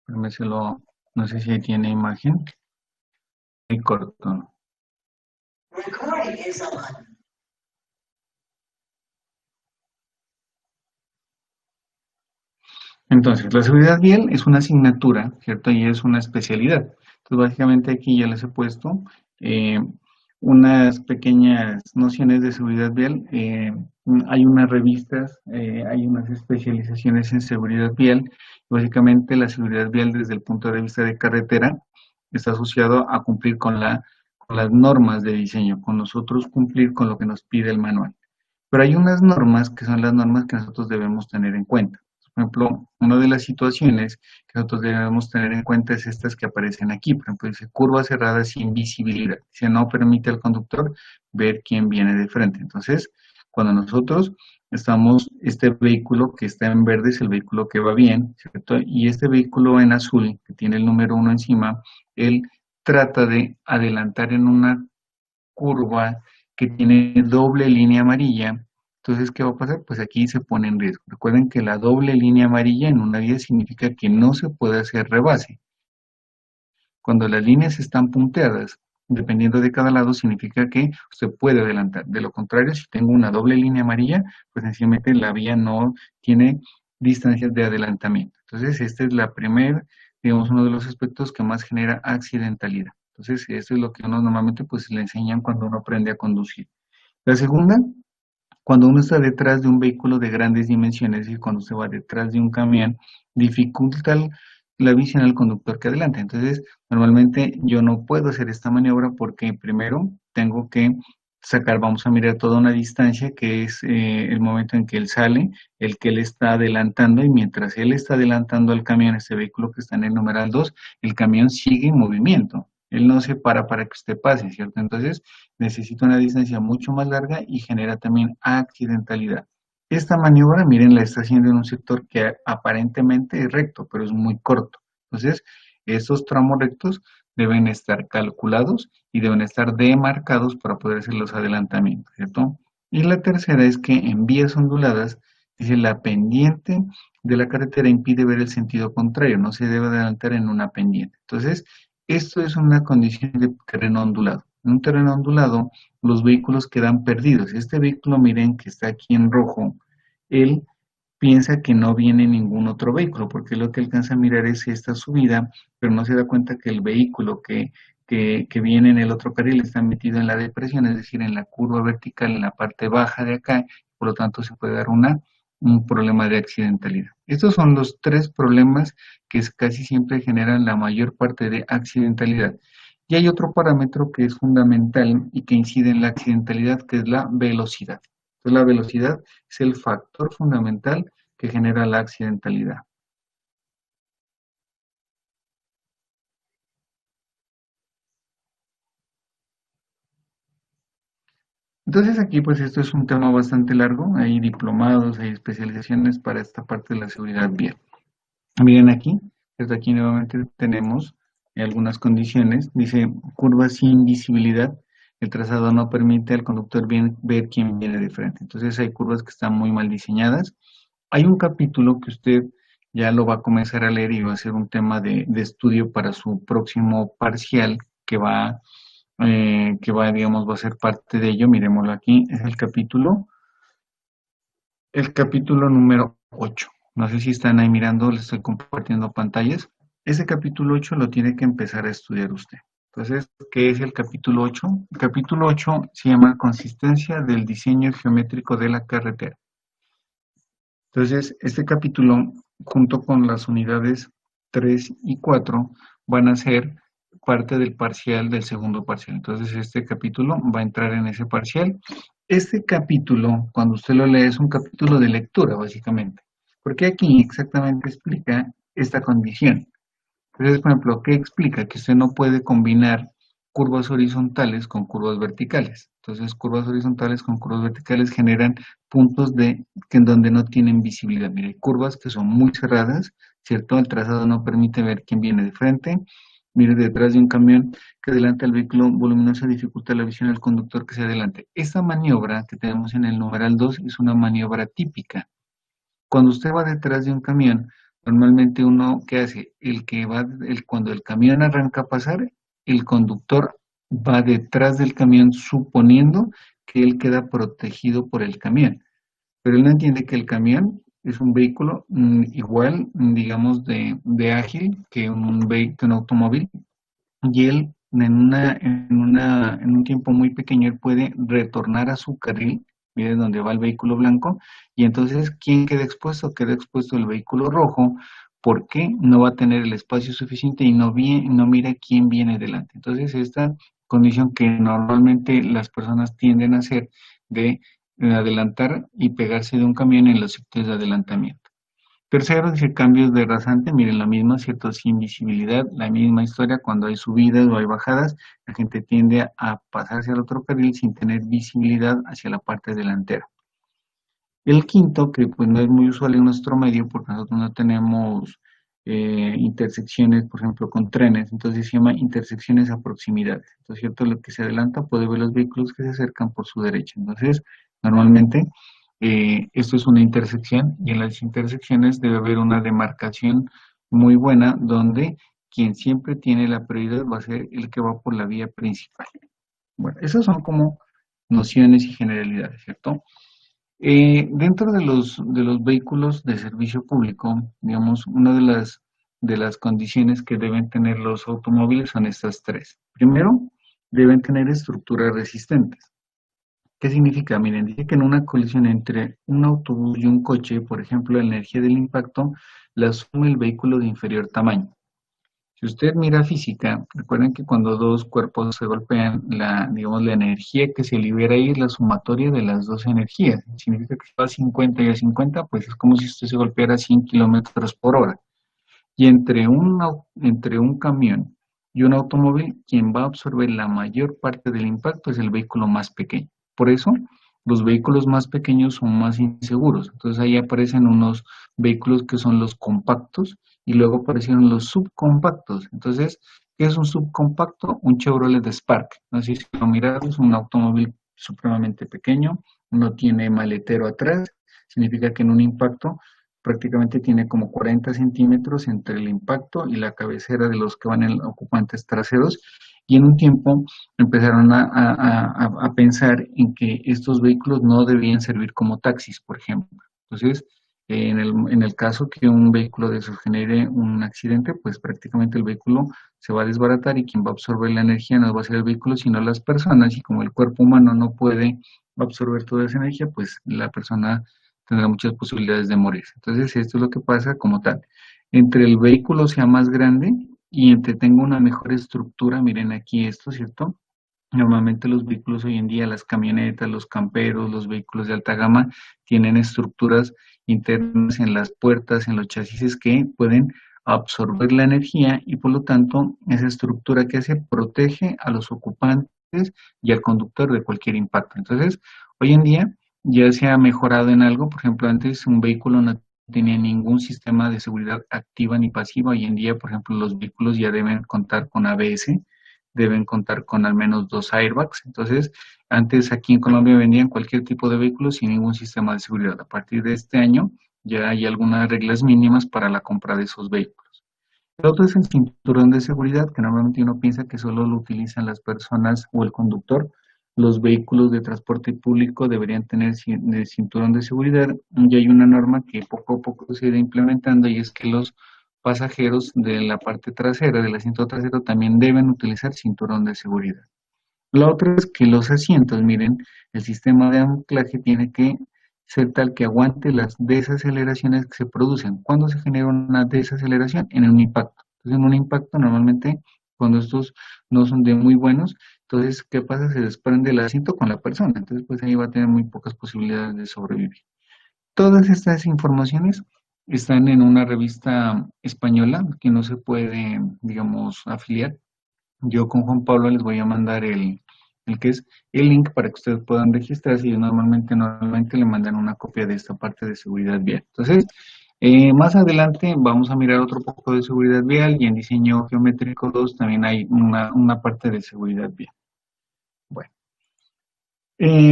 No sé si ahí tiene imagen. Muy corto. Entonces, la seguridad vial es una asignatura, ¿cierto? Y es una especialidad. Entonces, básicamente aquí ya les he puesto unas pequeñas nociones de seguridad vial. Hay unas revistas, hay unas especializaciones en seguridad vial. Básicamente, la seguridad vial desde el punto de vista de carretera está asociado a cumplir con las normas de diseño, con nosotros cumplir con lo que nos pide el manual. Pero hay unas normas que son las normas que nosotros debemos tener en cuenta. Por ejemplo, una de las situaciones que nosotros debemos tener en cuenta es estas que aparecen aquí. Por ejemplo, dice curva cerrada sin visibilidad. Dice no permite al conductor ver quién viene de frente. Entonces, cuando nosotros estamos, este vehículo que está en verde es el vehículo que va bien, ¿cierto? Y este vehículo en azul, que tiene el número 1 encima, él trata de adelantar en una curva que tiene doble línea amarilla. Entonces, ¿qué va a pasar? Pues aquí se pone en riesgo. Recuerden que la doble línea amarilla en una vía significa que no se puede hacer rebase. Cuando las líneas están punteadas, dependiendo de cada lado, significa que usted puede adelantar. De lo contrario, si tengo una doble línea amarilla, pues sencillamente la vía no tiene distancias de adelantamiento. Entonces, este es la primera, digamos, uno de los aspectos que más genera accidentalidad. Entonces, esto es lo que uno normalmente pues le enseñan cuando uno aprende a conducir. La segunda, cuando uno está detrás de un vehículo de grandes dimensiones y cuando se va detrás de un camión, dificulta la visión al conductor que adelante. Entonces, normalmente yo no puedo hacer esta maniobra porque primero tengo que sacar, vamos a mirar toda una distancia que es el momento en que él sale, el que él está adelantando y mientras él está adelantando al camión, este vehículo que está en el numeral 2, el camión sigue en movimiento. Él no se para que usted pase, ¿cierto? Entonces, necesita una distancia mucho más larga y genera también accidentalidad. Esta maniobra, miren, la está haciendo en un sector que aparentemente es recto, pero es muy corto. Entonces, estos tramos rectos deben estar calculados y deben estar demarcados para poder hacer los adelantamientos, ¿cierto? Y la tercera es que en vías onduladas, dice la pendiente de la carretera impide ver el sentido contrario, no se debe adelantar en una pendiente. Entonces, esto es una condición de terreno ondulado. En un terreno ondulado, los vehículos quedan perdidos. Este vehículo, miren que está aquí en rojo, él piensa que no viene ningún otro vehículo, porque lo que alcanza a mirar es esta subida, pero no se da cuenta que el vehículo que viene en el otro carril está metido en la depresión, es decir, en la curva vertical, en la parte baja de acá, por lo tanto se puede dar un problema de accidentalidad. Estos son los tres problemas que casi siempre generan la mayor parte de accidentalidad. Y hay otro parámetro que es fundamental y que incide en la accidentalidad, que es la velocidad. Entonces, la velocidad es el factor fundamental que genera la accidentalidad. Entonces aquí pues esto es un tema bastante largo, hay diplomados, hay especializaciones para esta parte de la seguridad vial. Miren aquí, desde aquí nuevamente tenemos algunas condiciones, dice curva sin visibilidad, el trazado no permite al conductor ver quién viene de frente, entonces hay curvas que están muy mal diseñadas. Hay un capítulo que usted ya lo va a comenzar a leer y va a ser un tema de estudio para su próximo parcial digamos, va a ser parte de ello. Miremoslo aquí, es el capítulo número 8. No sé si están ahí mirando, les estoy compartiendo pantallas. Ese capítulo 8 lo tiene que empezar a estudiar usted. Entonces, ¿qué es el capítulo 8? El capítulo 8 se llama Consistencia del diseño geométrico de la carretera. Entonces, este capítulo, junto con las unidades 3 y 4, van a ser parte del parcial del segundo parcial. Entonces, este capítulo va a entrar en ese parcial. Este capítulo, cuando usted lo lee, es un capítulo de lectura, básicamente. Porque aquí exactamente explica esta condición. Entonces, por ejemplo, ¿qué explica? Que usted no puede combinar curvas horizontales con curvas verticales. Entonces, curvas horizontales con curvas verticales generan puntos en donde no tienen visibilidad. Mire, hay curvas que son muy cerradas, ¿cierto? El trazado no permite ver quién viene de frente. Mire, detrás de un camión que adelanta el vehículo voluminoso dificulta la visión del conductor que se adelante. Esta maniobra que tenemos en el numeral 2 es una maniobra típica. Cuando usted va detrás de un camión, normalmente uno, ¿qué hace? Cuando el camión arranca a pasar, el conductor va detrás del camión suponiendo que él queda protegido por el camión. Pero él no entiende que el camión es un vehículo igual, digamos, de ágil que un automóvil, y él en un tiempo muy pequeño él puede retornar a su carril, miren donde va el vehículo blanco, y entonces ¿quién queda expuesto? Queda expuesto el vehículo rojo, porque no va a tener el espacio suficiente y no mira quién viene delante. Entonces esta condición que normalmente las personas tienden a hacer de adelantar y pegarse de un camión en los sectores de adelantamiento. Tercero, dice cambios de rasante, miren la misma, ¿cierto? Sin visibilidad, la misma historia, cuando hay subidas o hay bajadas, la gente tiende a pasarse al otro carril sin tener visibilidad hacia la parte delantera. El quinto, que pues no es muy usual en nuestro medio, porque nosotros no tenemos intersecciones, por ejemplo, con trenes, entonces se llama intersecciones a proximidades. Entonces, ¿cierto? Lo que se adelanta puede ver los vehículos que se acercan por su derecha. Entonces, normalmente, esto es una intersección y en las intersecciones debe haber una demarcación muy buena donde quien siempre tiene la prioridad va a ser el que va por la vía principal. Bueno, esas son como nociones y generalidades, ¿cierto? Dentro de los vehículos de servicio público, digamos, una de las condiciones que deben tener los automóviles son estas tres. Primero, deben tener estructuras resistentes. ¿Qué significa? Miren, dice que en una colisión entre un autobús y un coche, por ejemplo, la energía del impacto la asume el vehículo de inferior tamaño. Si usted mira física, recuerden que cuando dos cuerpos se golpean, digamos, la energía que se libera ahí es la sumatoria de las dos energías. Significa que si va a 50 y a 50, pues es como si usted se golpeara a 100 kilómetros por hora. Y entre un camión y un automóvil, quien va a absorber la mayor parte del impacto es el vehículo más pequeño. Por eso, los vehículos más pequeños son más inseguros. Entonces ahí aparecen unos vehículos que son los compactos y luego aparecieron los subcompactos. Entonces, ¿qué es un subcompacto? Un Chevrolet Spark. No sé si lo miraron, es un automóvil supremamente pequeño, no tiene maletero atrás, significa que en un impacto prácticamente tiene como 40 centímetros entre el impacto y la cabecera de los que van en ocupantes traseros, y en un tiempo empezaron a pensar en que estos vehículos no debían servir como taxis, por ejemplo. Entonces, en el caso que un vehículo de esos genere un accidente, pues prácticamente el vehículo se va a desbaratar y quien va a absorber la energía no va a ser el vehículo, sino las personas, y como el cuerpo humano no puede absorber toda esa energía, pues la persona tendrá muchas posibilidades de morir. Entonces, esto es lo que pasa como tal. Entre el vehículo sea más grande y entre tenga una mejor estructura, miren aquí esto, ¿cierto? Normalmente los vehículos hoy en día, las camionetas, los camperos, los vehículos de alta gama, tienen estructuras internas en las puertas, en los chasis que pueden absorber la energía y por lo tanto esa estructura que hace protege a los ocupantes y al conductor de cualquier impacto. Entonces, hoy en día ya se ha mejorado en algo. Por ejemplo, antes un vehículo no tenía ningún sistema de seguridad activa ni pasiva. Hoy en día, por ejemplo, los vehículos ya deben contar con ABS, deben contar con al menos 2 airbags. Entonces, antes aquí en Colombia vendían cualquier tipo de vehículo sin ningún sistema de seguridad. A partir de este año ya hay algunas reglas mínimas para la compra de esos vehículos. El otro es el cinturón de seguridad, que normalmente uno piensa que solo lo utilizan las personas o el conductor. Los vehículos de transporte público deberían tener el cinturón de seguridad, y hay una norma que poco a poco se irá implementando, y es que los pasajeros de la parte trasera, del asiento trasero, también deben utilizar cinturón de seguridad. La otra es que los asientos, miren, el sistema de anclaje tiene que ser tal que aguante las desaceleraciones que se producen. ¿Cuándo se genera una desaceleración? En un impacto. Entonces, en un impacto, normalmente, cuando estos no son de muy buenos, entonces, ¿qué pasa? Se desprende el asiento con la persona. Entonces, pues ahí va a tener muy pocas posibilidades de sobrevivir. Todas estas informaciones están en una revista española que no se puede, digamos, afiliar. Yo con Juan Pablo les voy a mandar el que es el link para que ustedes puedan registrarse, y normalmente le mandan una copia de esta parte de seguridad vial. Entonces, más adelante vamos a mirar otro poco de seguridad vial, y en diseño geométrico 2 también hay una parte de seguridad vial. Bueno.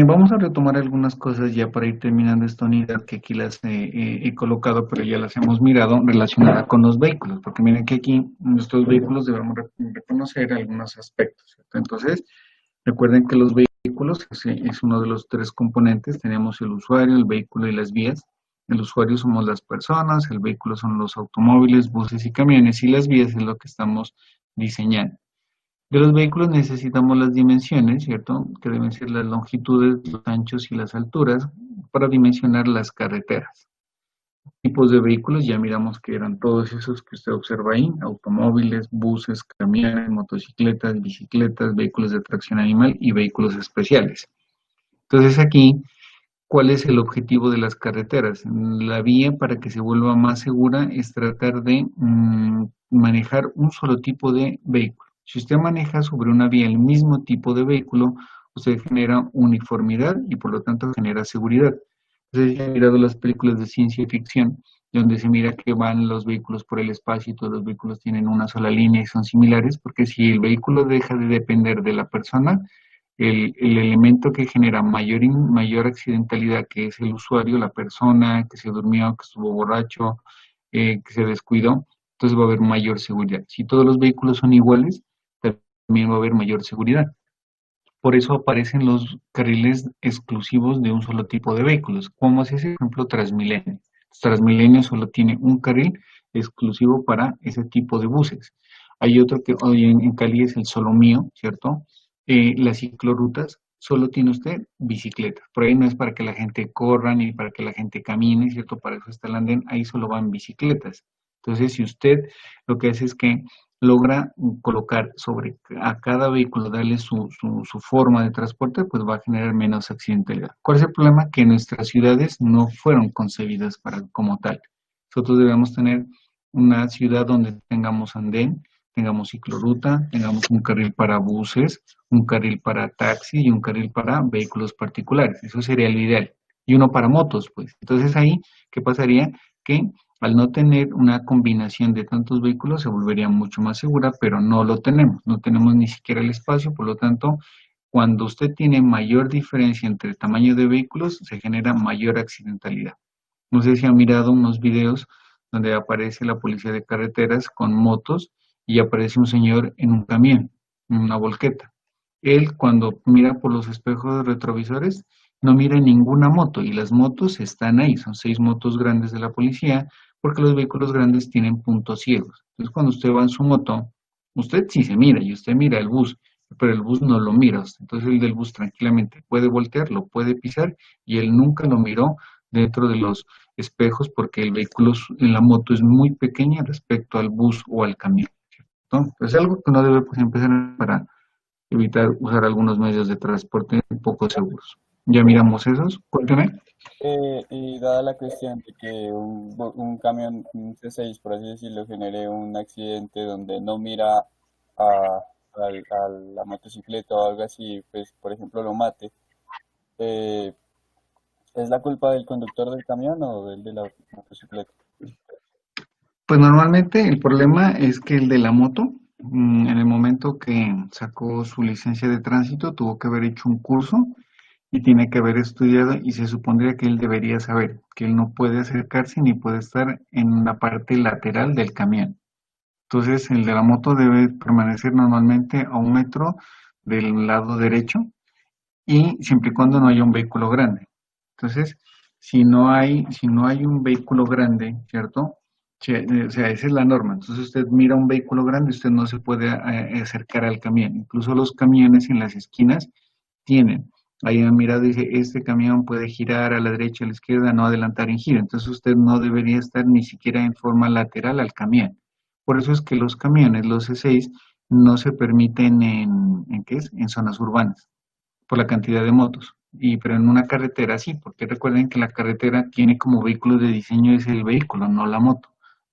Vamos a retomar algunas cosas ya para ir terminando esta unidad, que aquí las he colocado, pero ya las hemos mirado, relacionada con los vehículos, porque miren que aquí nuestros vehículos debemos reconocer algunos aspectos, ¿cierto? Entonces, recuerden que los vehículos es uno de los 3 componentes. Tenemos el usuario, el vehículo y las vías. El usuario somos las personas, el vehículo son los automóviles, buses y camiones, y las vías es lo que estamos diseñando. De los vehículos necesitamos las dimensiones, ¿cierto? Que deben ser las longitudes, los anchos y las alturas para dimensionar las carreteras. Tipos de vehículos, ya miramos que eran todos esos que usted observa ahí: automóviles, buses, camiones, motocicletas, bicicletas, vehículos de tracción animal y vehículos especiales. Entonces aquí, ¿Cuál es el objetivo de las carreteras? La vía para que se vuelva más segura es tratar de manejar un solo tipo de vehículo. Si usted maneja sobre una vía el mismo tipo de vehículo, usted genera uniformidad y por lo tanto genera seguridad. Entonces, he mirado las películas de ciencia ficción, donde se mira que van los vehículos por el espacio y todos los vehículos tienen una sola línea y son similares, porque si el vehículo deja de depender de la persona, el elemento que genera mayor accidentalidad, que es el usuario, la persona que se durmió, que estuvo borracho, que se descuidó, entonces va a haber mayor seguridad. Si todos los vehículos son iguales, también va a haber mayor seguridad. Por eso aparecen los carriles exclusivos de un solo tipo de vehículos, como es ese ejemplo Transmilenio. Transmilenio solo tiene un carril exclusivo para ese tipo de buses. Hay otro que hoy en Cali es el Solo Mío, ¿cierto? Las ciclorrutas solo tiene usted bicicletas. Por ahí no es para que la gente corra ni para que la gente camine, ¿cierto? Para eso está el andén, ahí solo van bicicletas. Entonces, si usted lo que hace es que logra colocar sobre a cada vehículo, darle su forma de transporte, pues va a generar menos accidentalidad. ¿Cuál es el problema? Que nuestras ciudades no fueron concebidas para como tal. Nosotros debemos tener una ciudad donde tengamos andén, tengamos ciclorruta, tengamos un carril para buses, un carril para taxi y un carril para vehículos particulares. Eso sería lo ideal. Y uno para motos, pues. Entonces ahí, ¿qué pasaría? Que al no tener una combinación de tantos vehículos se volvería mucho más segura, pero no lo tenemos. No tenemos ni siquiera el espacio, por lo tanto, cuando usted tiene mayor diferencia entre el tamaño de vehículos, se genera mayor accidentalidad. No sé si han mirado unos videos donde aparece la policía de carreteras con motos y aparece un señor en un camión, en una volqueta. Él, cuando mira por los espejos retrovisores, no mira ninguna moto y las motos están ahí. Son 6 motos grandes de la policía porque los vehículos grandes tienen puntos ciegos. Entonces, cuando usted va en su moto, usted sí se mira y usted mira el bus, pero el bus no lo mira. Entonces, el del bus tranquilamente puede voltear, lo puede pisar y él nunca lo miró dentro de los espejos porque el vehículo en la moto es muy pequeña respecto al bus o al camión, ¿cierto? Es algo que uno debe pues, empezar para evitar usar algunos medios de transporte poco seguros. Ya miramos esos, cuénteme. Y dada la cuestión de que un camión, un C6, por así decirlo, genere un accidente donde no mira a la motocicleta o algo así, pues por ejemplo lo mate, eh, ¿es la culpa del conductor del camión o del de la motocicleta? Pues normalmente el problema es que el de la moto, en el momento que sacó su licencia de tránsito, tuvo que haber hecho un curso y tiene que haber estudiado y se supondría que él debería saber que él no puede acercarse ni puede estar en la parte lateral del camión. Entonces el de la moto debe permanecer normalmente a 1 metro del lado derecho y siempre y cuando no haya un vehículo grande. Entonces, si no hay un vehículo grande, ¿cierto? O sea, esa es la norma. Entonces usted mira un vehículo grande, usted no se puede acercar al camión. Incluso los camiones en las esquinas tienen. Ahí han mirado y dice, este camión puede girar a la derecha, a la izquierda, no adelantar en giro. Entonces usted no debería estar ni siquiera en forma lateral al camión. Por eso es que los camiones, los C6, no se permiten ¿en qué es? En zonas urbanas, por la cantidad de motos. Pero en una carretera sí, porque recuerden que la carretera tiene como vehículo de diseño es el vehículo, no la moto.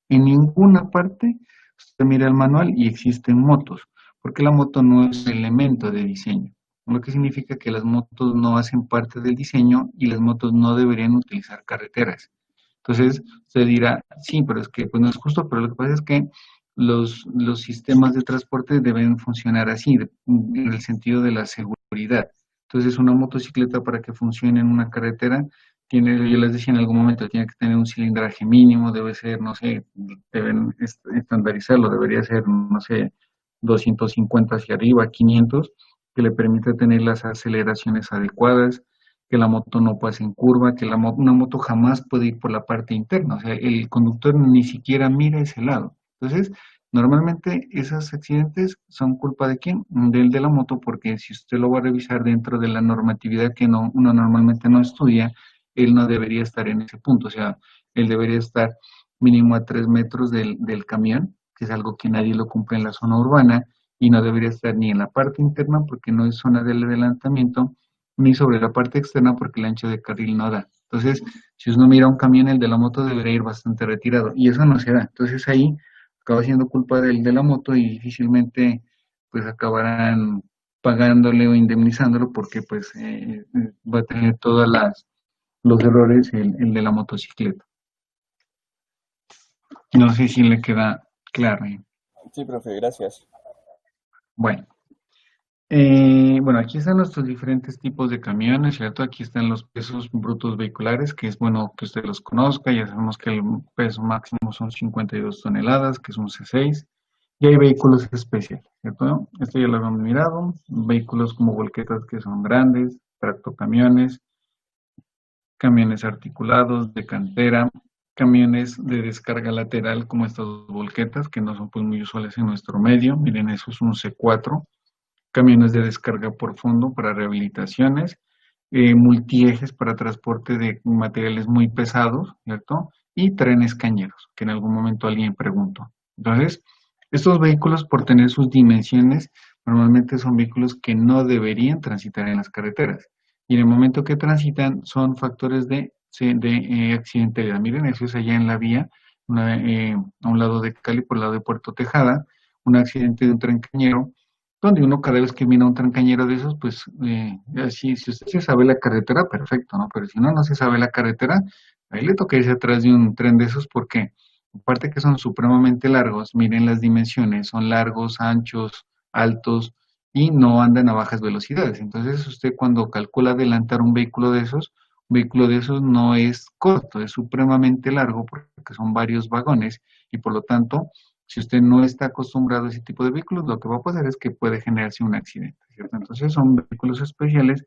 En ninguna parte usted mira el manual y existen motos, porque la moto no es un elemento de diseño, lo que significa que las motos no hacen parte del diseño y las motos no deberían utilizar carreteras. Entonces, usted dirá, sí, pero es que pues no es justo, pero lo que pasa es que los sistemas de transporte deben funcionar así, en el sentido de la seguridad. Entonces, una motocicleta para que funcione en una carretera, yo les decía en algún momento, tiene que tener un cilindraje mínimo, debe ser, no sé, deben estandarizarlo, debería ser, no sé, 250 hacia arriba, 500, que le permita tener las aceleraciones adecuadas, que la moto no pase en curva, que una moto jamás puede ir por la parte interna, o sea, el conductor ni siquiera mira ese lado. Entonces, normalmente esos accidentes son culpa de quién? Del de la moto, porque si usted lo va a revisar dentro de la normatividad que uno normalmente no estudia, él no debería estar en ese punto, o sea, él debería estar mínimo a 3 metros del camión, que es algo que nadie lo cumple en la zona urbana, y no debería estar ni en la parte interna porque no es zona del adelantamiento, ni sobre la parte externa porque el ancho de carril no da. Entonces, si uno mira un camión, el de la moto debería ir bastante retirado y eso no se da. Entonces ahí acaba siendo culpa del de la moto y difícilmente pues acabarán pagándole o indemnizándolo porque pues va a tener todas los errores el de la motocicleta. No sé si le queda claro. Sí, profe, gracias. Bueno. Bueno, aquí están nuestros diferentes tipos de camiones, ¿cierto? Aquí están los pesos brutos vehiculares, que es bueno que usted los conozca. Ya sabemos que el peso máximo son 52 toneladas, que es un C6. Y hay vehículos especiales, ¿cierto? Esto ya lo habíamos mirado. Vehículos como volquetas que son grandes, tractocamiones, camiones articulados de cantera, camiones de descarga lateral como estas volquetas, que no son pues muy usuales en nuestro medio. Miren, eso es un C4. Camiones de descarga por fondo para rehabilitaciones, multiejes para transporte de materiales muy pesados, ¿cierto? Y trenes cañeros, que en algún momento alguien preguntó. Entonces, estos vehículos, por tener sus dimensiones, normalmente son vehículos que no deberían transitar en las carreteras. Y en el momento que transitan, son factores de accidentalidad. Miren, eso es allá en la vía, a un lado de Cali, por el lado de Puerto Tejada, un accidente de un tren cañero donde uno cada vez que mira un trancañero de esos, pues así, si usted se sabe la carretera, perfecto, ¿no? Pero si no se sabe la carretera, ahí le toca irse atrás de un tren de esos porque, aparte que son supremamente largos, miren las dimensiones, son largos, anchos, altos y no andan a bajas velocidades. Entonces usted cuando calcula adelantar un vehículo de esos no es corto, es supremamente largo porque son varios vagones y por lo tanto si usted no está acostumbrado a ese tipo de vehículos, lo que va a pasar es que puede generarse un accidente, ¿cierto? Entonces son vehículos especiales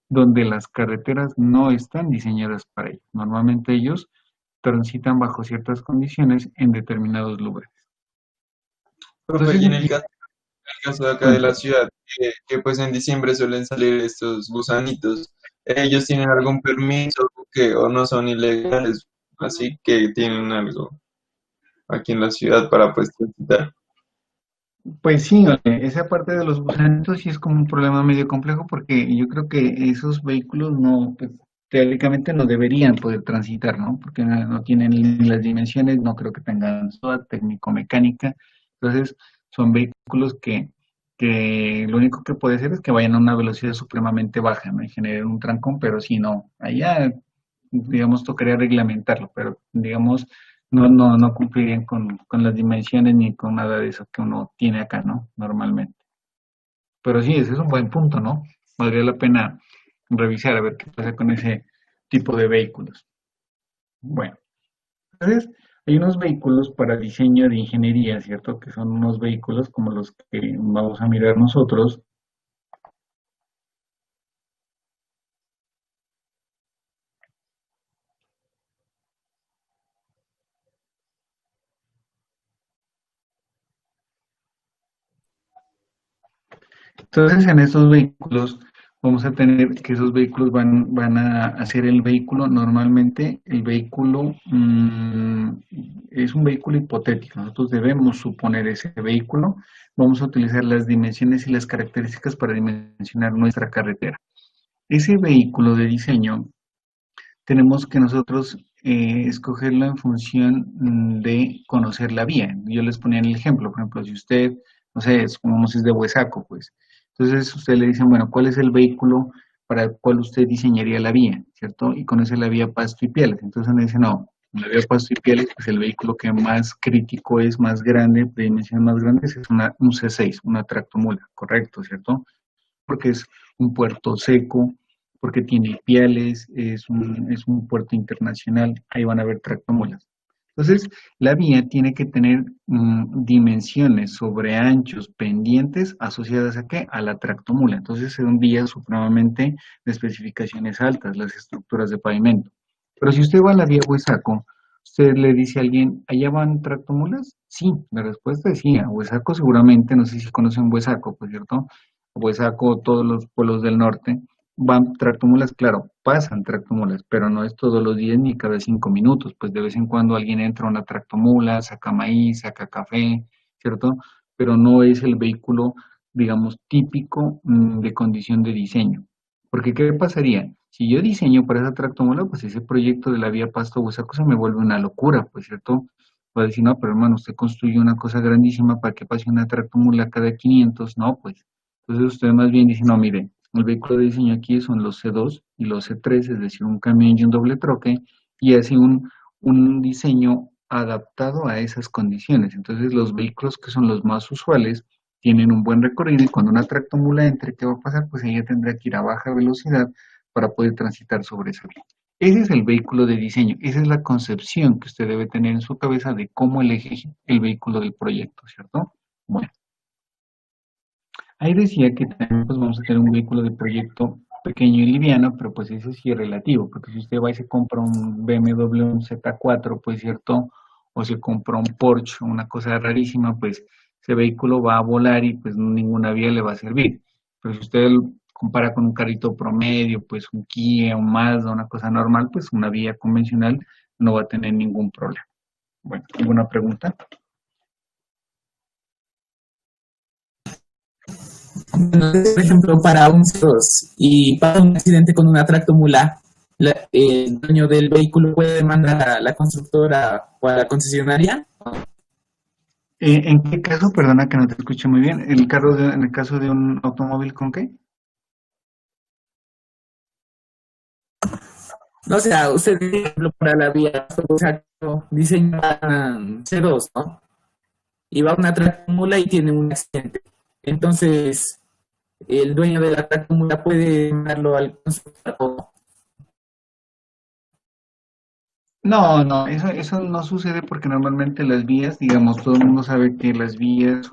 donde las carreteras no están diseñadas para ello. Normalmente ellos transitan bajo ciertas condiciones en determinados lugares. Profe, Entonces, y en el caso de acá de la ciudad, pues en diciembre suelen salir estos gusanitos, ¿ellos tienen algún permiso o no son ilegales? Así que tienen algo aquí en la ciudad para pues transitar. pues sí, esa parte de los gusanitos sí es como un problema medio complejo porque yo creo que esos vehículos no, pues teóricamente no deberían poder transitar, ¿no? Porque no tienen ni las dimensiones, no creo que tengan SOA, técnico-mecánica. Entonces, son vehículos que lo único que puede ser es que vayan a una velocidad supremamente baja, ¿no? Y generen un trancón, pero si no, allá, digamos, tocaría reglamentarlo, pero digamos no cumplirían con las dimensiones ni con nada de eso que uno tiene acá, ¿no? Normalmente. Pero sí, ese es un buen punto, ¿no? Valdría la pena revisar a ver qué pasa con ese tipo de vehículos. Bueno, entonces hay unos vehículos para diseño de ingeniería, ¿cierto? Que son unos vehículos como los que vamos a mirar nosotros. Entonces, en esos vehículos vamos a tener que esos vehículos van a hacer el vehículo. Normalmente el vehículo es un vehículo hipotético. Nosotros debemos suponer ese vehículo. Vamos a utilizar las dimensiones y las características para dimensionar nuestra carretera. Ese vehículo de diseño tenemos que nosotros escogerlo en función de conocer la vía. Yo les ponía en el ejemplo, por ejemplo, si usted, no sé, supongamos es de Huesaco, pues, entonces usted le dice, bueno, ¿cuál es el vehículo para el cual usted diseñaría la vía, ¿cierto? Y conoce la vía Pasto y Pieles. Entonces uno dice, no, la vía Pasto y Pieles, pues el vehículo que más crítico es, más grande, de dimensiones más grandes, es un C6, una tractomula, correcto, ¿cierto? Porque es un puerto seco, porque tiene piales, es un puerto internacional, ahí van a haber tractomulas. Entonces, la vía tiene que tener dimensiones sobre anchos pendientes asociadas a qué? A la tractomula. Entonces, son vías supremamente de especificaciones altas, las estructuras de pavimento. Pero si usted va a la vía Huesaco, usted le dice a alguien, ¿allá van tractomulas? Sí, la respuesta es sí, a Huesaco seguramente, no sé si conocen Huesaco, por cierto, Huesaco, todos los pueblos del norte, van tractomulas, claro, pasan tractomulas, pero no es todos los días ni cada 5 minutos, pues de vez en cuando alguien entra a una tractomula, saca maíz, saca café, ¿cierto? Pero no es el vehículo, digamos, típico de condición de diseño. Porque ¿qué pasaría? Si yo diseño para esa tractomula, pues ese proyecto de la vía Pasto-Huesaco se me vuelve una locura, pues cierto. Va a decir, no, pero hermano, usted construyó una cosa grandísima para que pase una tractomula cada 500, no, pues. Entonces usted más bien dice, no, mire, el vehículo de diseño aquí son los C2 y los C3, es decir, un camión y un doble troque, y hace un diseño adaptado a esas condiciones. Entonces los vehículos que son los más usuales tienen un buen recorrido y cuando una tractomula entre, ¿qué va a pasar? Pues ella tendrá que ir a baja velocidad para poder transitar sobre esa vía. Ese es el vehículo de diseño, esa es la concepción que usted debe tener en su cabeza de cómo elegir el vehículo del proyecto, ¿cierto? Bueno, ahí decía que también pues, vamos a tener un vehículo de proyecto pequeño y liviano, pero pues eso sí es relativo, porque si usted va y se compra un BMW, un Z4, pues cierto, o se compra un Porsche, una cosa rarísima, pues ese vehículo va a volar y pues ninguna vía le va a servir. Pero si usted lo compara con un carrito promedio, pues un Kia, un Mazda, una cosa normal, pues una vía convencional no va a tener ningún problema. Bueno, ¿alguna pregunta? Bueno, por ejemplo, para un C2 y para un accidente con una tractomula, el dueño del vehículo puede demandar a la constructora o a la concesionaria. ¿En qué caso? Perdona que no te escuché muy bien. ¿En el caso de un automóvil con qué? No, o sea, usted, por ejemplo, para la vía, o sea, diseña C2, ¿no? Y va una tractomula y tiene un accidente. Entonces, el dueño de la tractomula puede demandarlo al constructor o no. No, no, eso no sucede porque normalmente las vías, digamos, todo el mundo sabe que las vías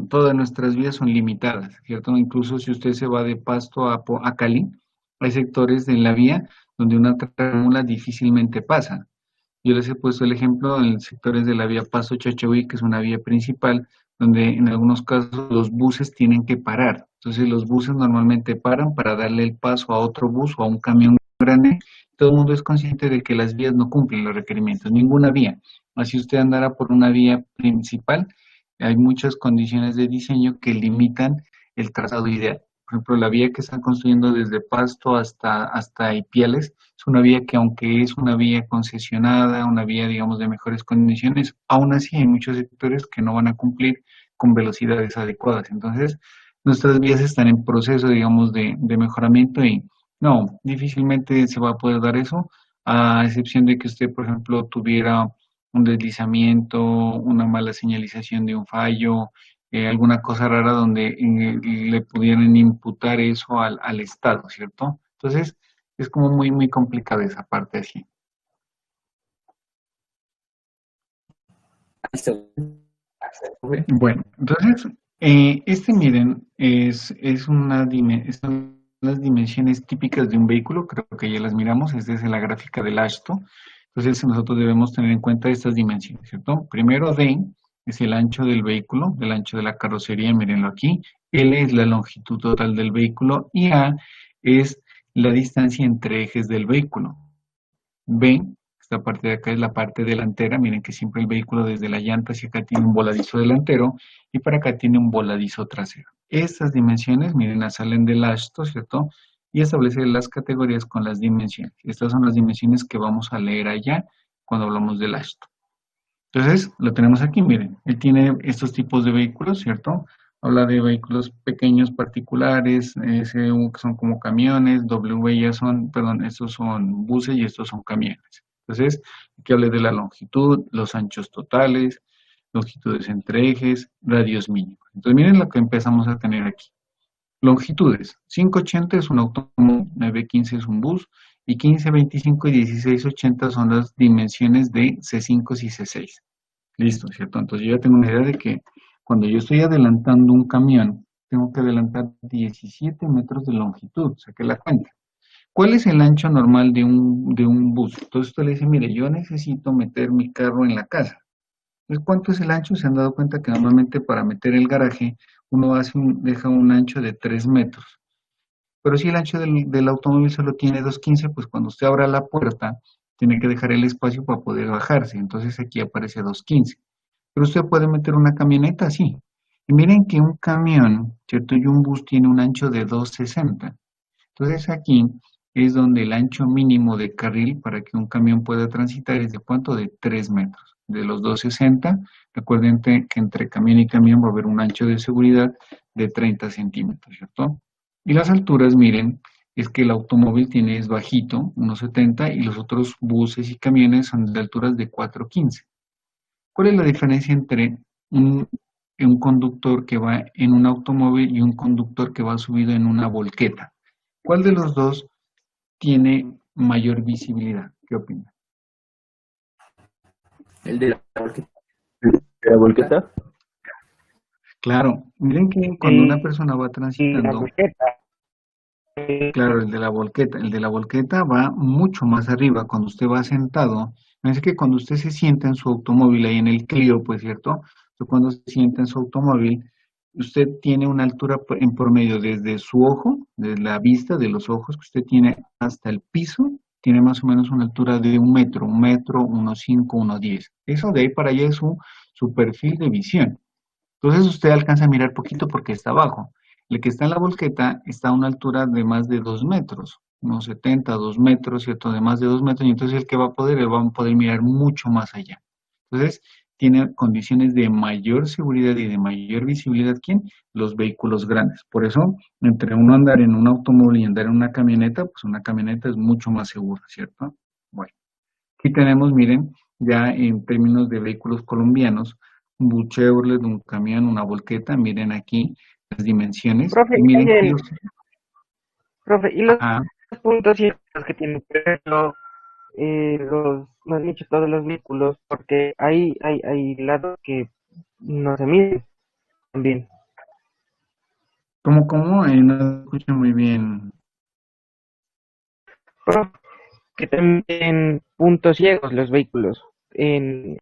todas nuestras vías son limitadas, ¿cierto? Incluso si usted se va de Pasto a Cali, hay sectores de la vía donde una tractomula difícilmente pasa. Yo les he puesto el ejemplo en sectores de la vía Paso Chachaví, que es una vía principal, donde en algunos casos los buses tienen que parar. Entonces los buses normalmente paran para darle el paso a otro bus o a un camión grande. Todo el mundo es consciente de que las vías no cumplen los requerimientos, ninguna vía. Así usted andará por una vía principal, hay muchas condiciones de diseño que limitan el trazado ideal. Por ejemplo, la vía que están construyendo desde Pasto hasta Ipiales es una vía que aunque es una vía concesionada, una vía, digamos, de mejores condiciones, aún así hay muchos sectores que no van a cumplir con velocidades adecuadas. Entonces, nuestras vías están en proceso, digamos, de mejoramiento y no, difícilmente se va a poder dar eso, a excepción de que usted, por ejemplo, tuviera un deslizamiento, una mala señalización de un fallo, alguna cosa rara donde le pudieran imputar eso al Estado, ¿cierto? Entonces, es como muy, muy complicada esa parte así. Bueno, entonces, miren, son las dimensiones típicas de un vehículo, creo que ya las miramos, esta es la gráfica del ASTO. Entonces, nosotros debemos tener en cuenta estas dimensiones, ¿cierto? Primero, D es el ancho del vehículo, el ancho de la carrocería, mírenlo aquí. L es la longitud total del vehículo y A es la distancia entre ejes del vehículo. B, esta parte de acá es la parte delantera, miren que siempre el vehículo desde la llanta hacia acá tiene un voladizo delantero y para acá tiene un voladizo trasero. Estas dimensiones, miren, salen del ASTO, ¿cierto? Y establecer las categorías con las dimensiones. Estas son las dimensiones que vamos a leer allá cuando hablamos del ASTO. Entonces, lo tenemos aquí, miren, él tiene estos tipos de vehículos, ¿cierto? Habla de vehículos pequeños particulares, SU que son como camiones, W ya son, perdón, estos son buses y estos son camiones. Entonces, aquí habla de la longitud, los anchos totales, longitudes entre ejes, radios mínimos. Entonces, miren lo que empezamos a tener aquí. Longitudes, 580 es un automóvil, 915 es un bus, y 15, 25 y 1680 son las dimensiones de C5 y C6. Listo, ¿cierto? Entonces yo ya tengo una idea de que cuando yo estoy adelantando un camión, tengo que adelantar 17 metros de longitud, saqué la cuenta. ¿Cuál es el ancho normal de un bus? Entonces usted le dice, mire, yo necesito meter mi carro en la casa. Entonces, ¿cuánto es el ancho? Se han dado cuenta que normalmente para meter el garaje uno deja un ancho de 3 metros. Pero si el ancho del automóvil solo tiene 2.15, pues cuando usted abra la puerta, tiene que dejar el espacio para poder bajarse. Entonces aquí aparece 2.15. Pero usted puede meter una camioneta así. Y miren que un camión, ¿cierto? Y un bus tiene un ancho de 2.60. Entonces aquí es donde el ancho mínimo de carril para que un camión pueda transitar es de ¿cuánto? De 3 metros. De los 260, recuerden que entre camión y camión va a haber un ancho de seguridad de 30 centímetros, ¿cierto? Y las alturas, miren, es que el automóvil es bajito, 1,70, y los otros buses y camiones son de alturas de 4,15. ¿Cuál es la diferencia entre un, un conductor que va en un automóvil y un conductor que va subido en una volqueta? ¿Cuál de los dos tiene mayor visibilidad? ¿Qué opina? El de la volqueta. ¿De la volqueta? Claro, miren que cuando una persona va La transitando, volqueta. claro, el de la volqueta va mucho más arriba. Cuando usted va sentado, es que cuando usted se sienta en su automóvil ahí en el Clio, pues cierto, cuando se sienta en su automóvil, usted tiene una altura en promedio desde su ojo, desde la vista de los ojos que usted tiene hasta el piso, tiene más o menos una altura de 1 metro, 1,5, 1,10. Eso de ahí para allá es su perfil de visión. Entonces usted alcanza a mirar poquito porque está abajo. El que está en la volqueta está a una altura de más de 2 metros, unos 70, 2 metros, ¿cierto? De más de 2 metros, y entonces el que va a poder, él va a poder mirar mucho más allá. Entonces, tiene condiciones de mayor seguridad y de mayor visibilidad, ¿quién? Los vehículos grandes. Por eso, entre uno andar en un automóvil y andar en una camioneta, pues una camioneta es mucho más segura, ¿cierto? Bueno, aquí tenemos, miren, ya en términos de vehículos colombianos, un Chevrolet, un camión, una volqueta, miren aquí las dimensiones, Profe, y miren que profe, y los ajá, puntos ciegos que tienen, por ejemplo, no han dicho todos los vehículos, porque hay lados que no se miden también. como, no escucho muy bien. Profe, que también tienen puntos ciegos los vehículos.